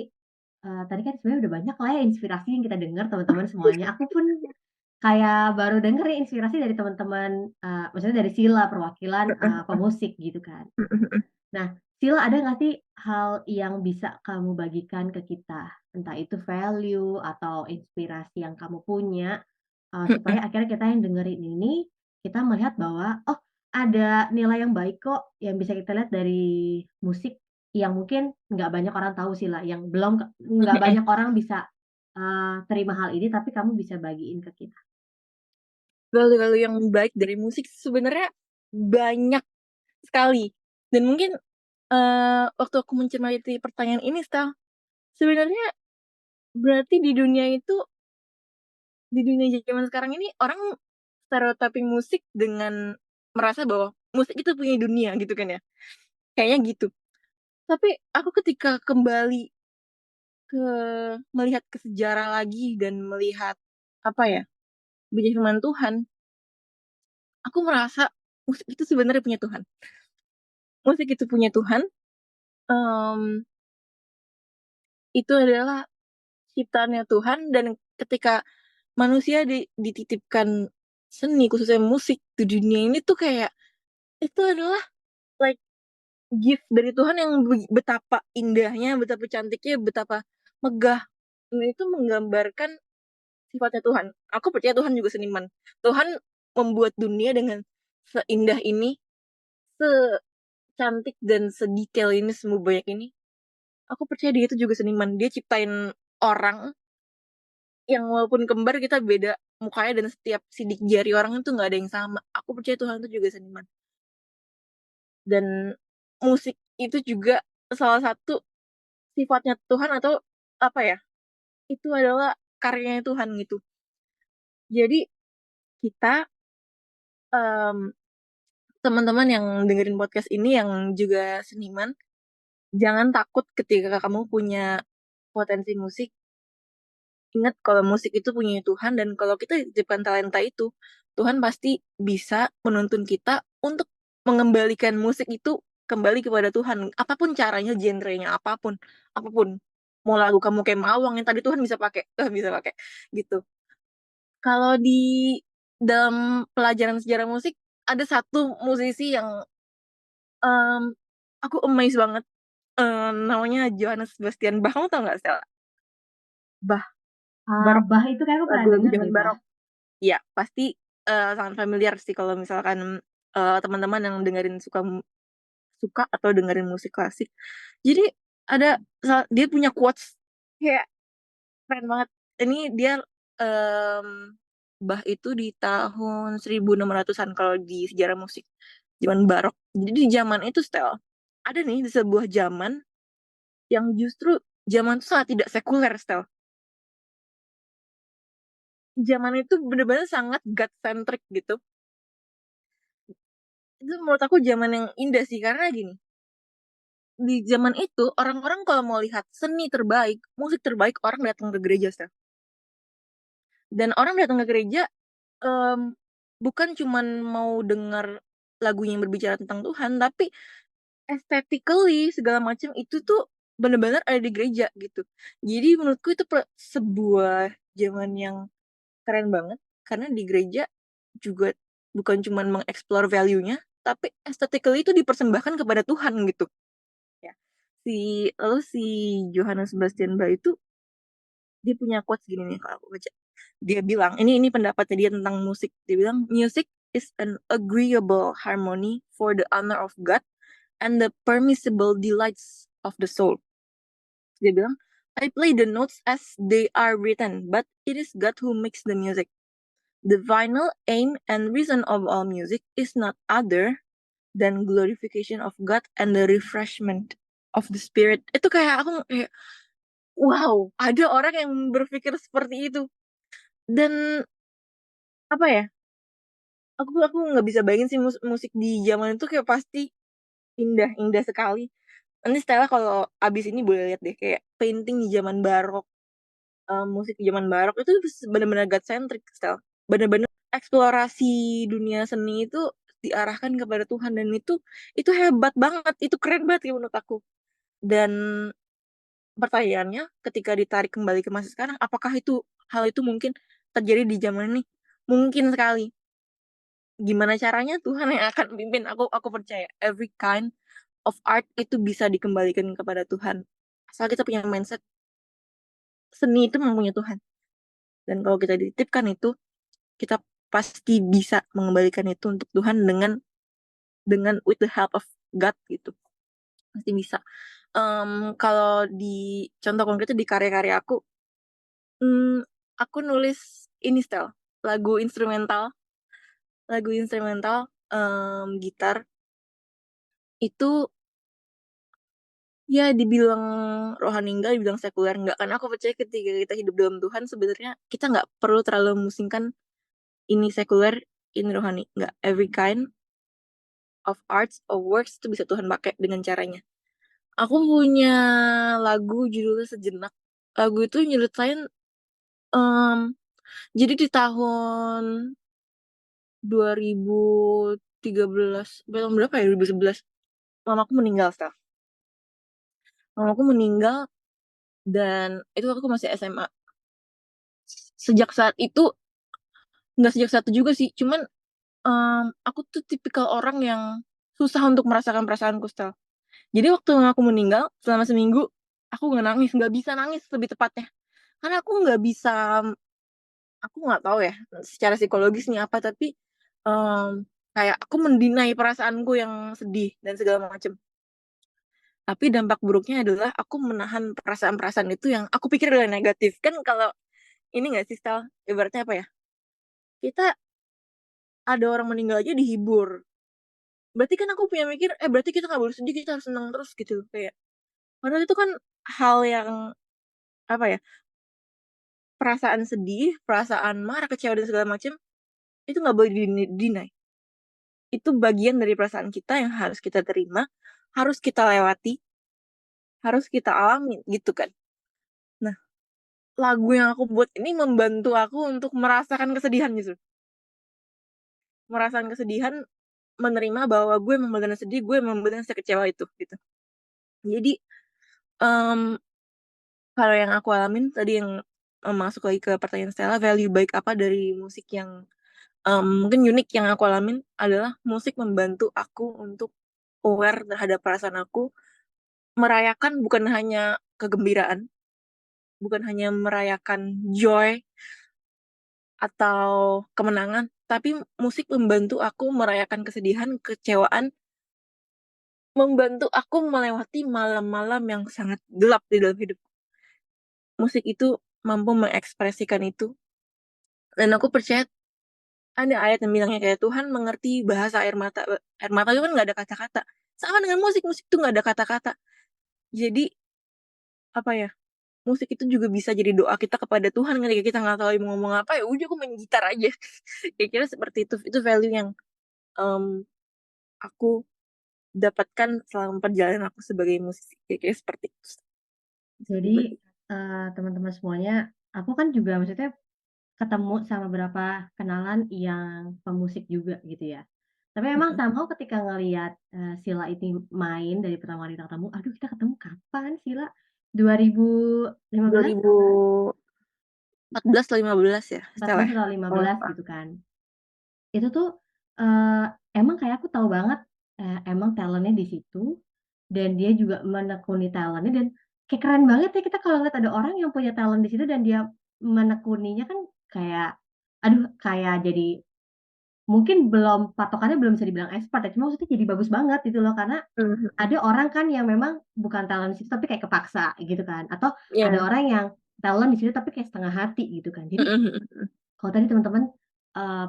tadi kan sebenarnya udah banyak lah ya inspirasi yang kita dengar teman-teman semuanya, aku pun kayak baru denger nih inspirasi dari teman-teman, maksudnya dari Sila perwakilan, Heeh pemusik gitu kan. mhm mhm. Nah, Sila ada nggak sih hal yang bisa kamu bagikan ke kita? Entah itu value atau inspirasi yang kamu punya, Mhm. supaya akhirnya kita yang dengerin ini, kita melihat bahwa, oh ada nilai yang baik kok yang bisa kita lihat dari musik yang mungkin nggak banyak orang tahu Sila, yang belum nggak Mhm. banyak orang bisa, terima hal ini tapi kamu bisa bagiin ke kita. Value-value yang baik dari musik sebenarnya banyak sekali dan mungkin, waktu aku mencermati pertanyaan ini sebenarnya berarti di dunia zaman sekarang ini orang stereotyping musik dengan merasa bahwa musik itu punya dunia gitu kan ya, kayaknya gitu. Tapi aku ketika kembali ke melihat ke sejarah lagi dan melihat, apa ya, baca firman Tuhan, aku merasa musik itu sebenarnya punya Tuhan. Musik itu punya Tuhan, mmm, itu adalah ciptaannya Tuhan dan ketika manusia dititipkan seni, khususnya musik di dunia ini tuh kayak, itu adalah like gift dari Tuhan yang betapa indahnya, betapa cantiknya, betapa megah, dan itu menggambarkan sifatnya Tuhan. Aku percaya Tuhan juga seniman. Tuhan membuat dunia dengan seindah ini, secantik dan sedetail ini, sebanyak ini. Aku percaya dia itu juga seniman. Dia ciptain orang yang walaupun kembar kita beda mukanya dan setiap sidik jari orang itu nggak ada yang sama. Aku percaya Tuhan itu juga seniman. Dan musik itu juga salah satu sifatnya Tuhan atau apa ya, itu adalah karyanya Tuhan gitu. Jadi kita, mmm, teman-teman yang dengerin podcast ini yang juga seniman, jangan takut ketika kamu punya potensi musik, ingat kalau musik itu punya Tuhan dan kalau kita dititipkan talenta itu, Tuhan pasti bisa menuntun kita untuk mengembalikan musik itu kembali kepada Tuhan. Apapun caranya, genrenya apapun apapun. Mau lagu kamu kayak Mawang yang tadi Tuhan bisa pakai, bisa pakai, gitu. Kalau di dalam pelajaran sejarah musik, ada satu musisi yang, mmm, aku amazed banget, Namanya Johannes Sebastian Bach, kamu tau nggak Stella? Bach, barok, Bah itu kayak aku pernah lagu-lagu denger zaman deh, Bah. barok. Iya, pasti sangat familiar sih kalau misalkan teman-teman yang dengerin suka atau dengerin musik klasik. Jadi dia punya quotes kayak keren banget. Ini dia em, Bach itu di tahun 1600-an kalau di sejarah musik. Zaman barok. Jadi di zaman itu style ada nih di sebuah zaman yang justru zaman itu sangat tidak sekuler style. Zaman itu bener-bener sangat God-centric gitu. Itu menurut aku zaman yang indah sih karena gini. Di zaman itu orang-orang kalau mau lihat seni terbaik, musik terbaik, orang datang ke gereja style. Dan orang datang ke gereja em, bukan cuman mau dengar lagunya yang berbicara tentang Tuhan, tapi aesthetically segala macam itu tuh benar-benar ada di gereja gitu. Jadi menurutku itu sebuah zaman yang keren banget karena di gereja juga bukan cuman mengeksplor value-nya, tapi aesthetically itu dipersembahkan kepada Tuhan gitu. Ya. Si Johannes Sebastian Bach itu dia punya quotes gini nih kalau aku baca. Dia bilang, ini pendapatnya dia tentang musik. Dia bilang, music is an agreeable harmony for the honor of God and the permissible delights of the soul. Dia bilang, I play the notes as they are written, but it is God who makes the music. The final aim and reason of all music is not other than glorification of God and the refreshment of the spirit. Itu kayak aku kayak, wow, ada orang yang berpikir seperti itu. Dan apa ya, aku nggak bisa bayangin sih musik di zaman itu kayak pasti indah indah sekali. Nanti Stella kalau abis ini boleh lihat deh kayak painting di zaman barok, musik di zaman barok itu benar-benar God centric Stella, benar-benar eksplorasi dunia seni itu diarahkan kepada Tuhan dan itu hebat banget, itu keren banget ya menurut aku. Dan pertanyaannya ketika ditarik kembali ke masa sekarang, apakah hal itu mungkin terjadi di zaman ini? Mungkin sekali. Gimana caranya Tuhan yang akan pimpin, aku percaya every kind of art itu bisa dikembalikan kepada Tuhan asal kita punya mindset seni itu mempunyai Tuhan, dan kalau kita dititipkan itu kita pasti bisa mengembalikan itu untuk Tuhan dengan with the help of God gitu, pasti bisa. Kalau di contoh konkretnya di karya-karya aku, hmm, aku nulis ini style lagu instrumental gitar itu. Ya, dibilang rohani enggak, dibilang sekuler enggak. Karena aku percaya ketika kita hidup dalam Tuhan, sebenarnya kita nggak perlu terlalu memusingkan ini sekuler, ini rohani. Nggak. Every kind of arts or works itu bisa Tuhan pakai dengan caranya. Aku punya lagu judulnya Sejenak. Lagu itu nyeritain, em, jadi di tahun 2013, tahun berapa ya? 2011. Mamaku meninggal, Steph. Mamaku meninggal dan itu aku masih SMA. Sejak saat itu, nggak sejak saat itu juga sih, cuman aku tuh tipikal orang yang susah untuk merasakan perasaanku, Stel. Jadi waktu aku meninggal, selama seminggu, aku nggak nangis, nggak bisa nangis lebih tepatnya. Karena aku nggak tahu ya, secara psikologis nih apa, tapi kayak aku mendinai perasaanku yang sedih dan segala macam. Tapi dampak buruknya adalah aku menahan perasaan-perasaan itu yang aku pikir adalah negatif. Kan kalau ini nggak sih, Stel? Ibaratnya apa ya? Kita ada orang meninggal aja dihibur. Berarti kan aku punya mikir, berarti kita nggak boleh sedih, kita harus senang terus gitu kayak. Padahal itu kan hal yang apa ya, perasaan sedih, perasaan marah, kecewa dan segala macam itu nggak boleh deny. Itu bagian dari perasaan kita yang harus kita terima, harus kita lewati, harus kita alami gitu kan. Nah, lagu yang aku buat ini membantu aku untuk merasakan kesedihan gitu, merasakan kesedihan, menerima bahwa gue memang benar sedih, gue memang benar kecewa itu gitu. Jadi em, kalau yang aku alamin tadi yang masuk lagi ke pertanyaan Stella, value baik apa dari musik yang mungkin unik yang aku alamin adalah musik membantu aku untuk aware terhadap perasaan aku, merayakan bukan hanya kegembiraan, bukan hanya merayakan joy atau kemenangan, tapi musik membantu aku merayakan kesedihan, kekecewaan, membantu aku melewati malam-malam yang sangat gelap di dalam hidup. Musik itu mampu mengekspresikan itu, dan aku percaya ada ayat yang bilangnya kayak Tuhan mengerti bahasa air mata. Air mata itu kan nggak ada kata-kata. Sama dengan musik, musik itu nggak ada kata-kata. Jadi apa ya? Musik itu juga bisa jadi doa kita kepada Tuhan ketika kita nggak tahu mau ngomong apa, ya udah aku main gitar aja. Kira-kira seperti itu. Itu value yang em, aku dapatkan selama perjalanan aku sebagai musisi. Kira-kira seperti itu. Jadi, teman-teman semuanya, aku kan juga maksudnya ketemu sama beberapa kenalan yang pemusik juga gitu ya. Tapi emang Mm-mm. somehow ketika ngelihat, Sheila ini main dari pertama kali ketemu, aduh kita ketemu kapan Sheila? 2015? 2014 atau 15 ya, Stella 14 ya? atau Oh, 15 gitu kan. Itu tuh, emang kayak aku tahu banget, emang talent-nya di situ, dan dia juga menekuni talent-nya dan kayak keren banget ya kita kalau ngeliat ada orang yang punya talent di situ dan dia menekuninya kan kayak, aduh kayak jadi mungkin belum patokannya belum bisa dibilang expert ya, cuma maksudnya jadi bagus banget gitu loh, karena mhm. ada orang kan yang memang bukan talent di situ tapi kayak kepaksa gitu kan, atau ada Iya. orang yang talent di situ tapi kayak setengah hati gitu kan. Jadi Mhm, mhm. kalau tadi teman-teman, eee,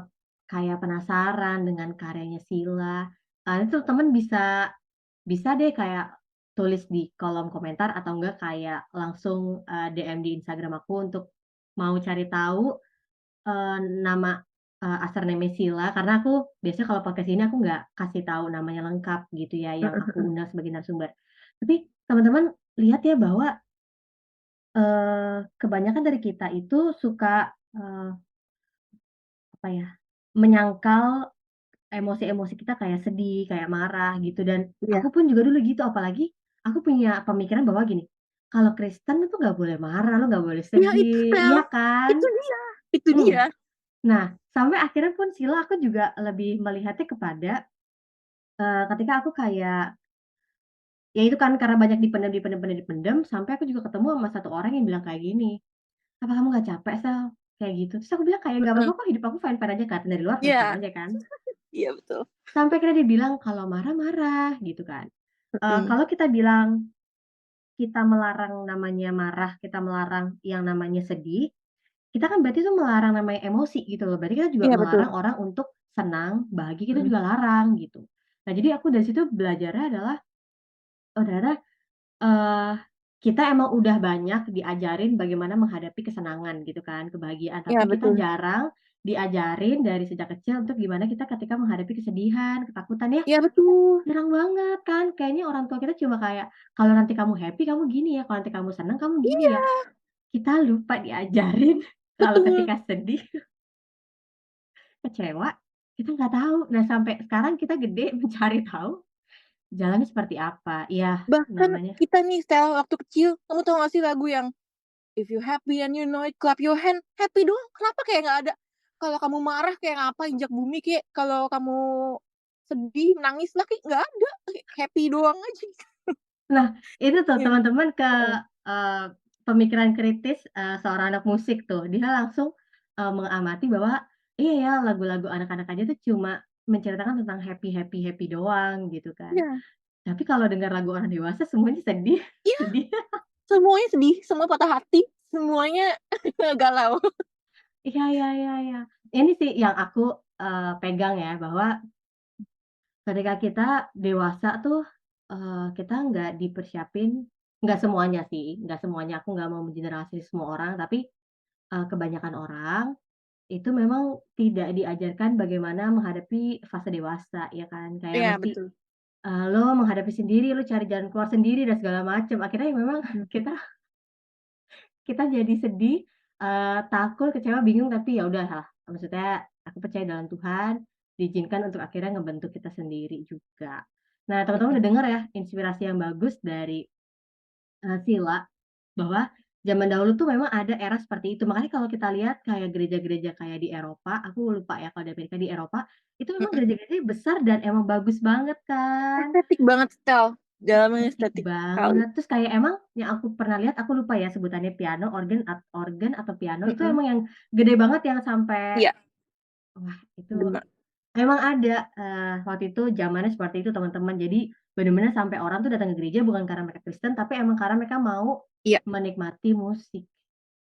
kayak penasaran dengan karyanya Sheila, itu teman bisa bisa deh kayak tulis di kolom komentar atau enggak kayak langsung, DM di Instagram aku untuk mau cari tahu, nama, asal name Sheila karena aku biasanya kalau podcast ini aku nggak kasih tahu namanya lengkap gitu ya yang Mhm, aku mhm. undang sebagai narasumber. Tapi teman-teman lihat ya bahwa, kebanyakan dari kita itu suka, apa ya, menyangkal emosi-emosi kita kayak sedih, kayak marah gitu dan Iya. aku pun juga dulu gitu apalagi aku punya pemikiran bahwa gini, kalau Kristen itu nggak boleh marah, lu nggak boleh Iya itu sedih, Stel, iya kan? itu dia itu Mmm. dia. Nah, sampai akhirnya pun Sila aku juga lebih melihatnya kepada, ketika aku kayak ya itu kan karena banyak dipendam sampai aku juga ketemu sama satu orang yang bilang kayak gini, "Apa kamu nggak capek, Sel?" Kayak gitu. Terus aku bilang kayak, "Nggak Mhm. apa-apa kok, hidup aku fine-fine aja," kelihatan dari luar fine-fine Iya, aja kan. iya betul. Sampai akhirnya dia bilang, "Kalau marah, marah," gitu kan. Mhm. Kalau kita bilang kita melarang namanya marah, kita melarang yang namanya sedih, kita kan berarti itu melarang namanya emosi gitu loh. Berarti kita juga Iya betul. melarang orang untuk senang, bahagia, kita Mhm. juga larang gitu. Nah, jadi aku dari situ belajarnya adalah, oh ternyata, eee, kita emang udah banyak diajarin bagaimana menghadapi kesenangan gitu kan, kebahagiaan, Iya tapi kita betul. jarang diajarin dari sejak kecil untuk gimana kita ketika menghadapi kesedihan, ketakutan ya. Iya betul. Jarang banget kan, kayaknya orang tua kita cuma kayak, "Kalau nanti kamu happy kamu gini ya, kalau nanti kamu senang kamu gini ya." Iya, Kita lupa diajarin kalau betul. ketika sedih, kecewa, kita nggak tahu. Nah, sampai sekarang kita gede mencari tahu jalannya seperti apa. Iya, Bahkan namanya kita nih Stel, waktu kecil, kamu tahu nggak sih lagu yang "If you happy and you know it, clap your hand." Happy doang, kenapa kayak nggak ada, kalau kamu marah kayak ngapa injak bumi kek, kalau kamu sedih nangis lah kek, nggak ada, happy doang aja. nah, itu tuh Iya. teman-teman Heeh. eee, pemikiran kritis, seorang anak musik tuh. Dia langsung, mengamati bahwa, iya ya lagu-lagu anak-anak aja tuh cuma menceritakan tentang happy happy happy doang gitu kan. Iya. Tapi kalau dengar lagu orang dewasa semuanya sedih Iya, sedih. semuanya sedih, semua patah hati, semuanya galau. Iya iya iya iya. Ini sih yang aku, pegang ya, bahwa ketika kita dewasa tuh, kita nggak dipersiapin nggak semuanya sih, nggak semuanya, aku nggak mau mengeneralisasi semua orang, tapi, kebanyakan orang itu memang tidak diajarkan bagaimana menghadapi fase dewasa, ya kan. Kayak Iya mesti, betul. lo menghadapi sendiri, lo cari jalan keluar sendiri dan segala macem. Akhirnya ya memang Mhm. kita kita jadi sedih, takut, kecewa, bingung, tapi ya udahlah, maksudnya aku percaya dalam Tuhan, diizinkan untuk akhirnya ngebentuk kita sendiri juga. Nah, teman-teman Mhm. udah dengar ya inspirasi yang bagus dari, Sila, bahwa zaman dahulu tuh memang ada era seperti itu. Makanya kalau kita lihat kayak gereja-gereja kayak di Eropa, aku lupa ya kalau di Amerika, di Eropa, itu memang Mhm. gereja-gerejanya besar dan emang bagus banget kan. Estetik banget, Stel. dalamnya Estetik estetik sekali. banget, terus kayak emang yang aku pernah lihat, aku lupa ya sebutannya piano, organ atau piano, itu Mhm, emang yang gede banget yang sampai iya, wah itu gema emang ada, waktu itu zamannya seperti itu teman-teman. Jadi bener-bener sampai orang tuh datang ke gereja bukan karena mereka Kristen, tapi emang karena mereka mau iya, menikmati musik.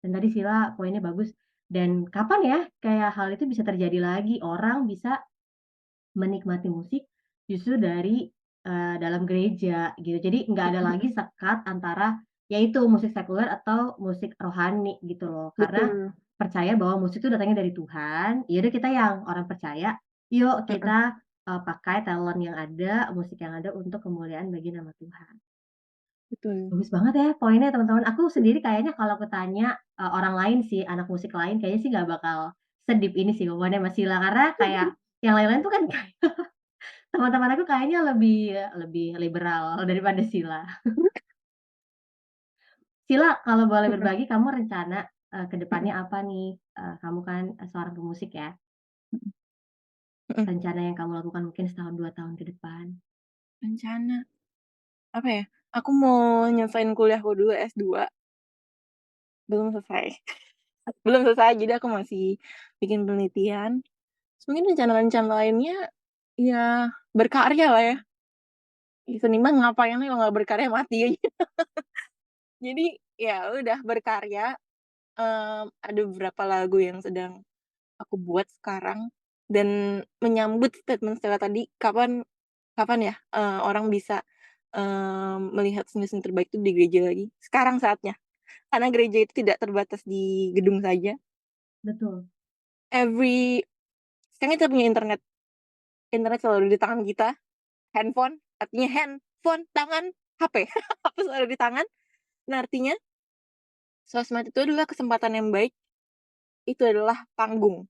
Dan tadi Sila poinnya bagus, dan kapan ya kayak hal itu bisa terjadi lagi, orang bisa menikmati musik justru dari, dalam gereja gitu. Jadi nggak ada mhm, lagi sekat antara ya itu musik sekuler atau musik rohani gitu loh. Karena betul, percaya bahwa musik itu datangnya dari Tuhan, ya udah kita yang orang percaya, yuk mhm, kita, pakai talent yang ada, musik yang ada untuk kemuliaan bagi nama Tuhan. betul. Bagus banget ya poinnya teman-teman. Aku sendiri kayaknya kalau aku tanya, orang lain sih, anak musik lain kayaknya sih nggak bakal se-deep ini sih hubungannya sama Sila, karena kayak yang lain-lain tuh kan teman-teman aku kayaknya lebih lebih liberal daripada Sila. Sila, kalau boleh Mhm, berbagi kamu rencana, ke mhm, depannya apa nih? Kamu kan, seorang pemusik ya, mhm, mhm. rencana yang kamu lakukan mungkin setahun, 2 tahun ke depan? Rencana, apa ya, aku mau nyelesain kuliahku dulu S2, belum selesai. Belum selesai, jadi aku masih bikin penelitian. Terus mungkin rencana-rencana lainnya, ya berkarya lah ya. Seniman ngapain lagi kalau nggak berkarya, mati aja. Jadi, ya udah berkarya, ada beberapa lagu yang sedang aku buat sekarang, dan menyambut statement Stella tadi, kapan kapan ya, orang bisa, melihat seni-seni terbaik itu di gereja lagi? Sekarang saatnya. Karena gereja itu tidak terbatas di gedung saja. Betul. Every Sekarang kita punya internet. Internet selalu di tangan kita, handphone, artinya handphone, tangan, HP. HP selalu di tangan. Nah, artinya sosmed itu adalah kesempatan yang baik, itu adalah panggung.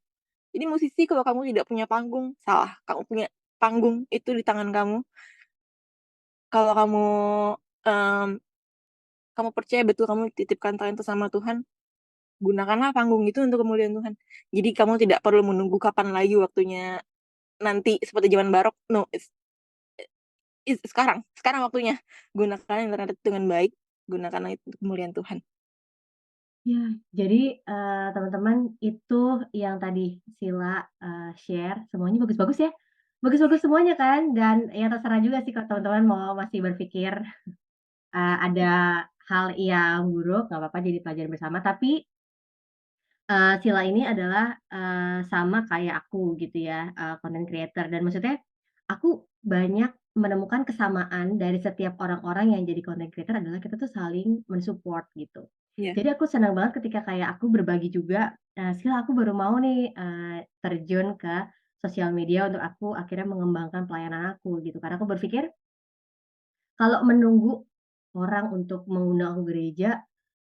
Jadi musisi kalau kamu tidak punya panggung, salah. Kamu punya panggung itu di tangan kamu. Kalau kamu, mmm, kamu percaya betul kamu dititipkan talenta sama Tuhan, gunakanlah panggung itu untuk kemuliaan Tuhan. Jadi kamu tidak perlu menunggu kapan lagi waktunya, nanti seperti zaman barok, no, sekarang waktunya. Gunakan internet itu dengan baik, gunakanlah itu untuk kemuliaan Tuhan. Ya, jadi, teman-teman itu yang tadi Sila, share semuanya bagus-bagus ya, bagus-bagus semuanya kan, dan ya terserah juga sih kalau teman-teman mau masih berpikir, ada hal yang buruk, nggak apa-apa jadi pelajaran bersama, tapi Sila ini adalah, sama kayak aku gitu ya, content creator dan maksudnya aku banyak menemukan kesamaan dari setiap orang-orang yang jadi content creator adalah kita tuh saling men-support gitu. Iya, Jadi aku senang banget ketika kayak aku berbagi juga, "Sila aku baru mau nih, terjun ke sosial media untuk aku akhirnya mengembangkan pelayanan aku," gitu. Karena aku berpikir kalau menunggu orang untuk mengundang aku gereja,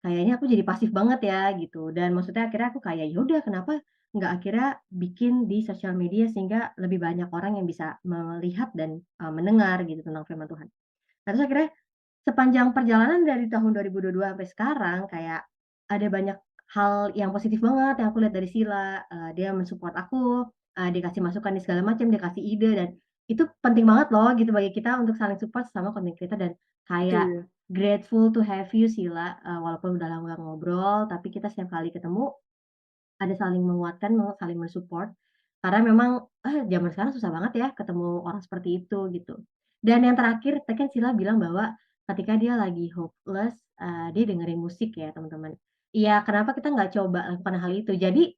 kayaknya aku jadi pasif banget ya gitu dan maksudnya akhirnya aku kayak, ya udah kenapa nggak akhirnya bikin di sosial media sehingga lebih banyak orang yang bisa melihat dan, mendengar gitu tentang firman Tuhan. Nah terus akhirnya sepanjang perjalanan dari tahun 2022 sampai sekarang kayak ada banyak hal yang positif banget yang aku lihat dari Sila, dia men-support aku, dia kasih masukan di segala macam, dia kasih ide dan itu penting banget loh gitu bagi kita untuk saling support sama content creator dan kayak betul. grateful to have you Sila, walaupun udah lama nggak ngobrol tapi kita setiap kali ketemu ada saling menguatkan, saling men-support, karena memang, zaman sekarang susah banget ya ketemu orang seperti itu, gitu. Dan yang terakhir, tadi kan Sila bilang bahwa ketika dia lagi hopeless, dia dengerin musik ya, teman-teman. Iya, kenapa kita nggak coba lakukan hal itu. Jadi,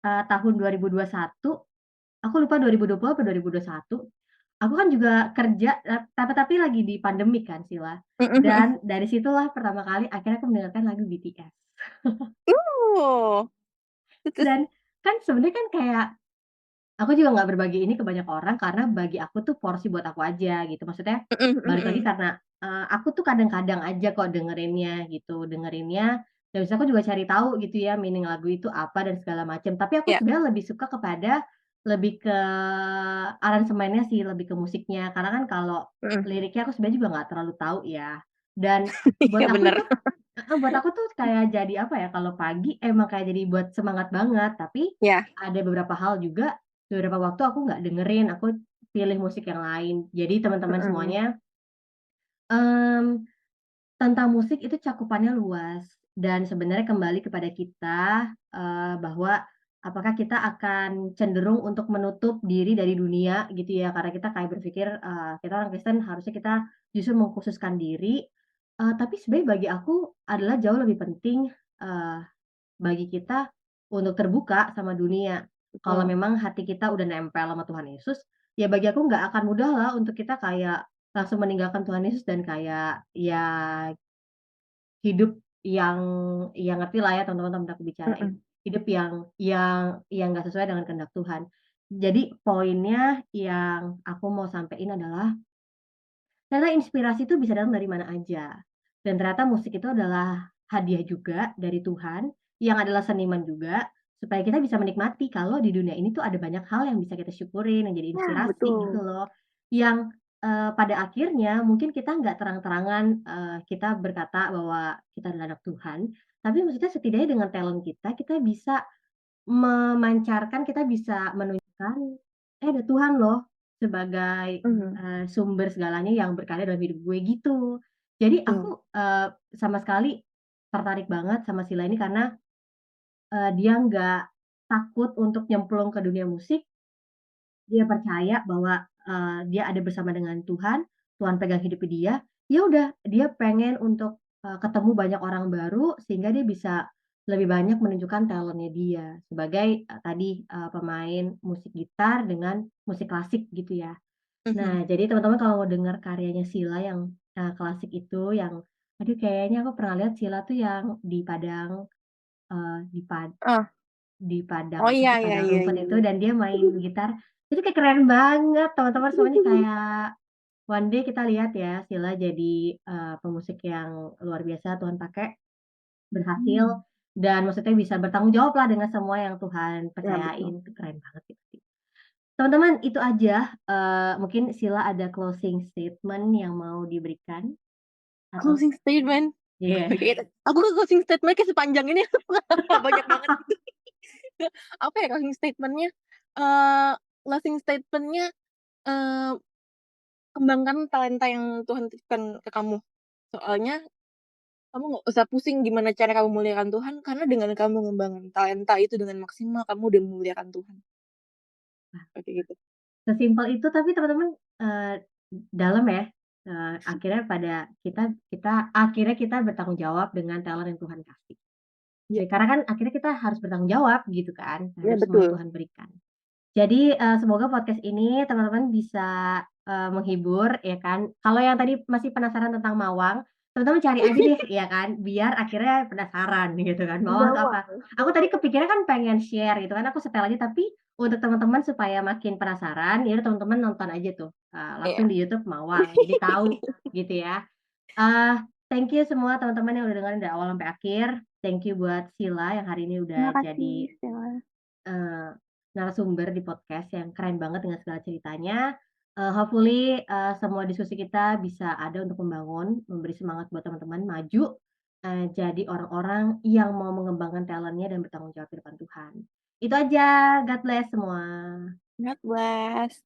tahun 2021, aku lupa 2020 apa 2021, aku kan juga kerja, tapi lagi di pandemi kan, Sila. Mhm, mhm. Dan dari situlah pertama kali akhirnya aku mendengarkan lagu BTS. Oh, terus? Dan kan sebenarnya kan kayak aku juga nggak berbagi ini ke banyak orang karena bagi aku tuh porsi buat aku aja gitu. Maksudnya Mhm, mhm, balik lagi mhm. karena, aku tuh kadang-kadang aja kok dengerinnya gitu, dengerinnya dan biasanya aku juga cari tahu gitu ya meaning lagu itu apa dan segala macam. Tapi aku Iya, sebenarnya lebih suka kepada lebih ke aransemennya sih, lebih ke musiknya. Karena kan kalau mhm. liriknya aku sebenarnya juga nggak terlalu tahu ya. Dan buat Iya aku bener. itu buat aku tuh kayak jadi apa ya, kalau pagi emang kayak jadi buat semangat banget. Tapi Iya, ada beberapa hal juga beberapa waktu aku nggak dengerin, aku pilih musik yang lain. Jadi teman-teman mhm. semuanya, Mmm, tentang musik itu cakupannya luas dan sebenarnya kembali kepada kita, bahwa apakah kita akan cenderung untuk menutup diri dari dunia gitu ya, karena kita kayak berpikir, kita orang Kristen harusnya kita justru mengkhususkan diri, tapi sebenarnya bagi aku adalah jauh lebih penting, eee, bagi kita untuk terbuka sama dunia. Kalau Betul. memang hati kita udah nempel sama Tuhan Yesus, ya bagi aku nggak akan mudah lah untuk kita kayak langsung meninggalkan Tuhan Yesus dan kayak, ya hidup yang ya ngertilah ya teman-teman tempat aku bicarain. Mhm. Hidup yang nggak sesuai dengan kehendak Tuhan. Jadi poinnya yang aku mau sampein adalah ternyata inspirasi itu bisa datang dari mana aja. Dan ternyata musik itu adalah hadiah juga dari Tuhan, yang adalah seniman juga, supaya kita bisa menikmati kalau di dunia ini tuh ada banyak hal yang bisa kita syukurin, yang jadi Nah, inspirasi gitu betul. loh. Yang, pada akhirnya mungkin kita nggak terang-terangan, kita berkata bahwa kita adalah anak Tuhan, tapi maksudnya setidaknya dengan talent kita, kita bisa memancarkan, kita bisa menunjukkan, ada Tuhan loh sebagai, Mhm. sumber segalanya yang berkarya dalam hidup gue gitu. Jadi Betul. aku, sama sekali tertarik banget sama Sheila ini karena, dia nggak takut untuk nyemplung ke dunia musik, dia percaya bahwa, dia ada bersama dengan Tuhan, Tuhan pegang hidupnya dia, ya udah dia pengen untuk, ketemu banyak orang baru sehingga dia bisa lebih banyak menunjukkan talent-nya dia sebagai, tadi, pemain musik gitar dengan musik klasik gitu ya. Mhm. Nah jadi teman-teman kalau mau dengar karyanya Sheila yang, klasik itu yang aduh kayaknya aku pernah lihat Sheila tuh yang di Padang, di Ah. di Padang Oh, apa iya sih, iya Padang iya Rumput iya itu iya. dan dia main gitar, itu kayak keren banget teman-teman semuanya kayak one day kita lihat ya Sheila jadi, pemusik yang luar biasa Tuhan pakai, berhasil, Mmm. dan maksudnya bisa bertanggung jawablah dengan semua yang Tuhan Iya, betul. percayain, itu keren banget itu sih. Teman-teman itu aja, mungkin Sheila ada closing statement yang mau diberikan atau Closing statement. iya. Aku kan closing statement kayak sepanjang ini banyak banget gitu. Apa ya closing statement-nya, eee, closing statement-nya, eee, kembangkan talenta yang Tuhan titipkan ke kamu. Soalnya kamu nggak usah pusing gimana cara kamu memuliakan Tuhan, karena dengan kamu ngembangin talenta itu dengan maksimal, kamu udah memuliakan Tuhan, kayak gitu. Sesimpel itu tapi teman-teman, dalam ya, akhirnya pada kita akhirnya kita bertanggung jawab dengan talent yang Tuhan kasih. Iya Ya karena kan akhirnya kita harus bertanggung jawab gitu kan iya, terhadap semua yang betul. Tuhan berikan. Jadi, semoga podcast ini teman-teman bisa, menghibur ya kan. Kalau yang tadi masih penasaran tentang mawang, teman-teman cari aja deh ya kan, biar akhirnya penasaran gitu kan, mawang itu apa. Bawang. Aku tadi kepikirannya kan pengen share gitu kan, aku setel aja tapi untuk teman-teman supaya makin penasaran, ya udah teman-teman nonton aja tuh, langsung Iya. di YouTube mawang, jadi tahu gitu ya. Eee, thank you semua teman-teman yang udah dengerin dari awal sampai akhir. Thank you buat Sheila yang hari ini Terima udah kasih, jadi Stella. Eee, narasumber di podcast yang keren banget dengan segala ceritanya, hopefully, semua diskusi kita bisa ada untuk membangun, memberi semangat buat teman-teman maju, jadi orang-orang yang mau mengembangkan talent-nya dan bertanggung jawab di depan Tuhan. Itu aja, God bless semua. God bless.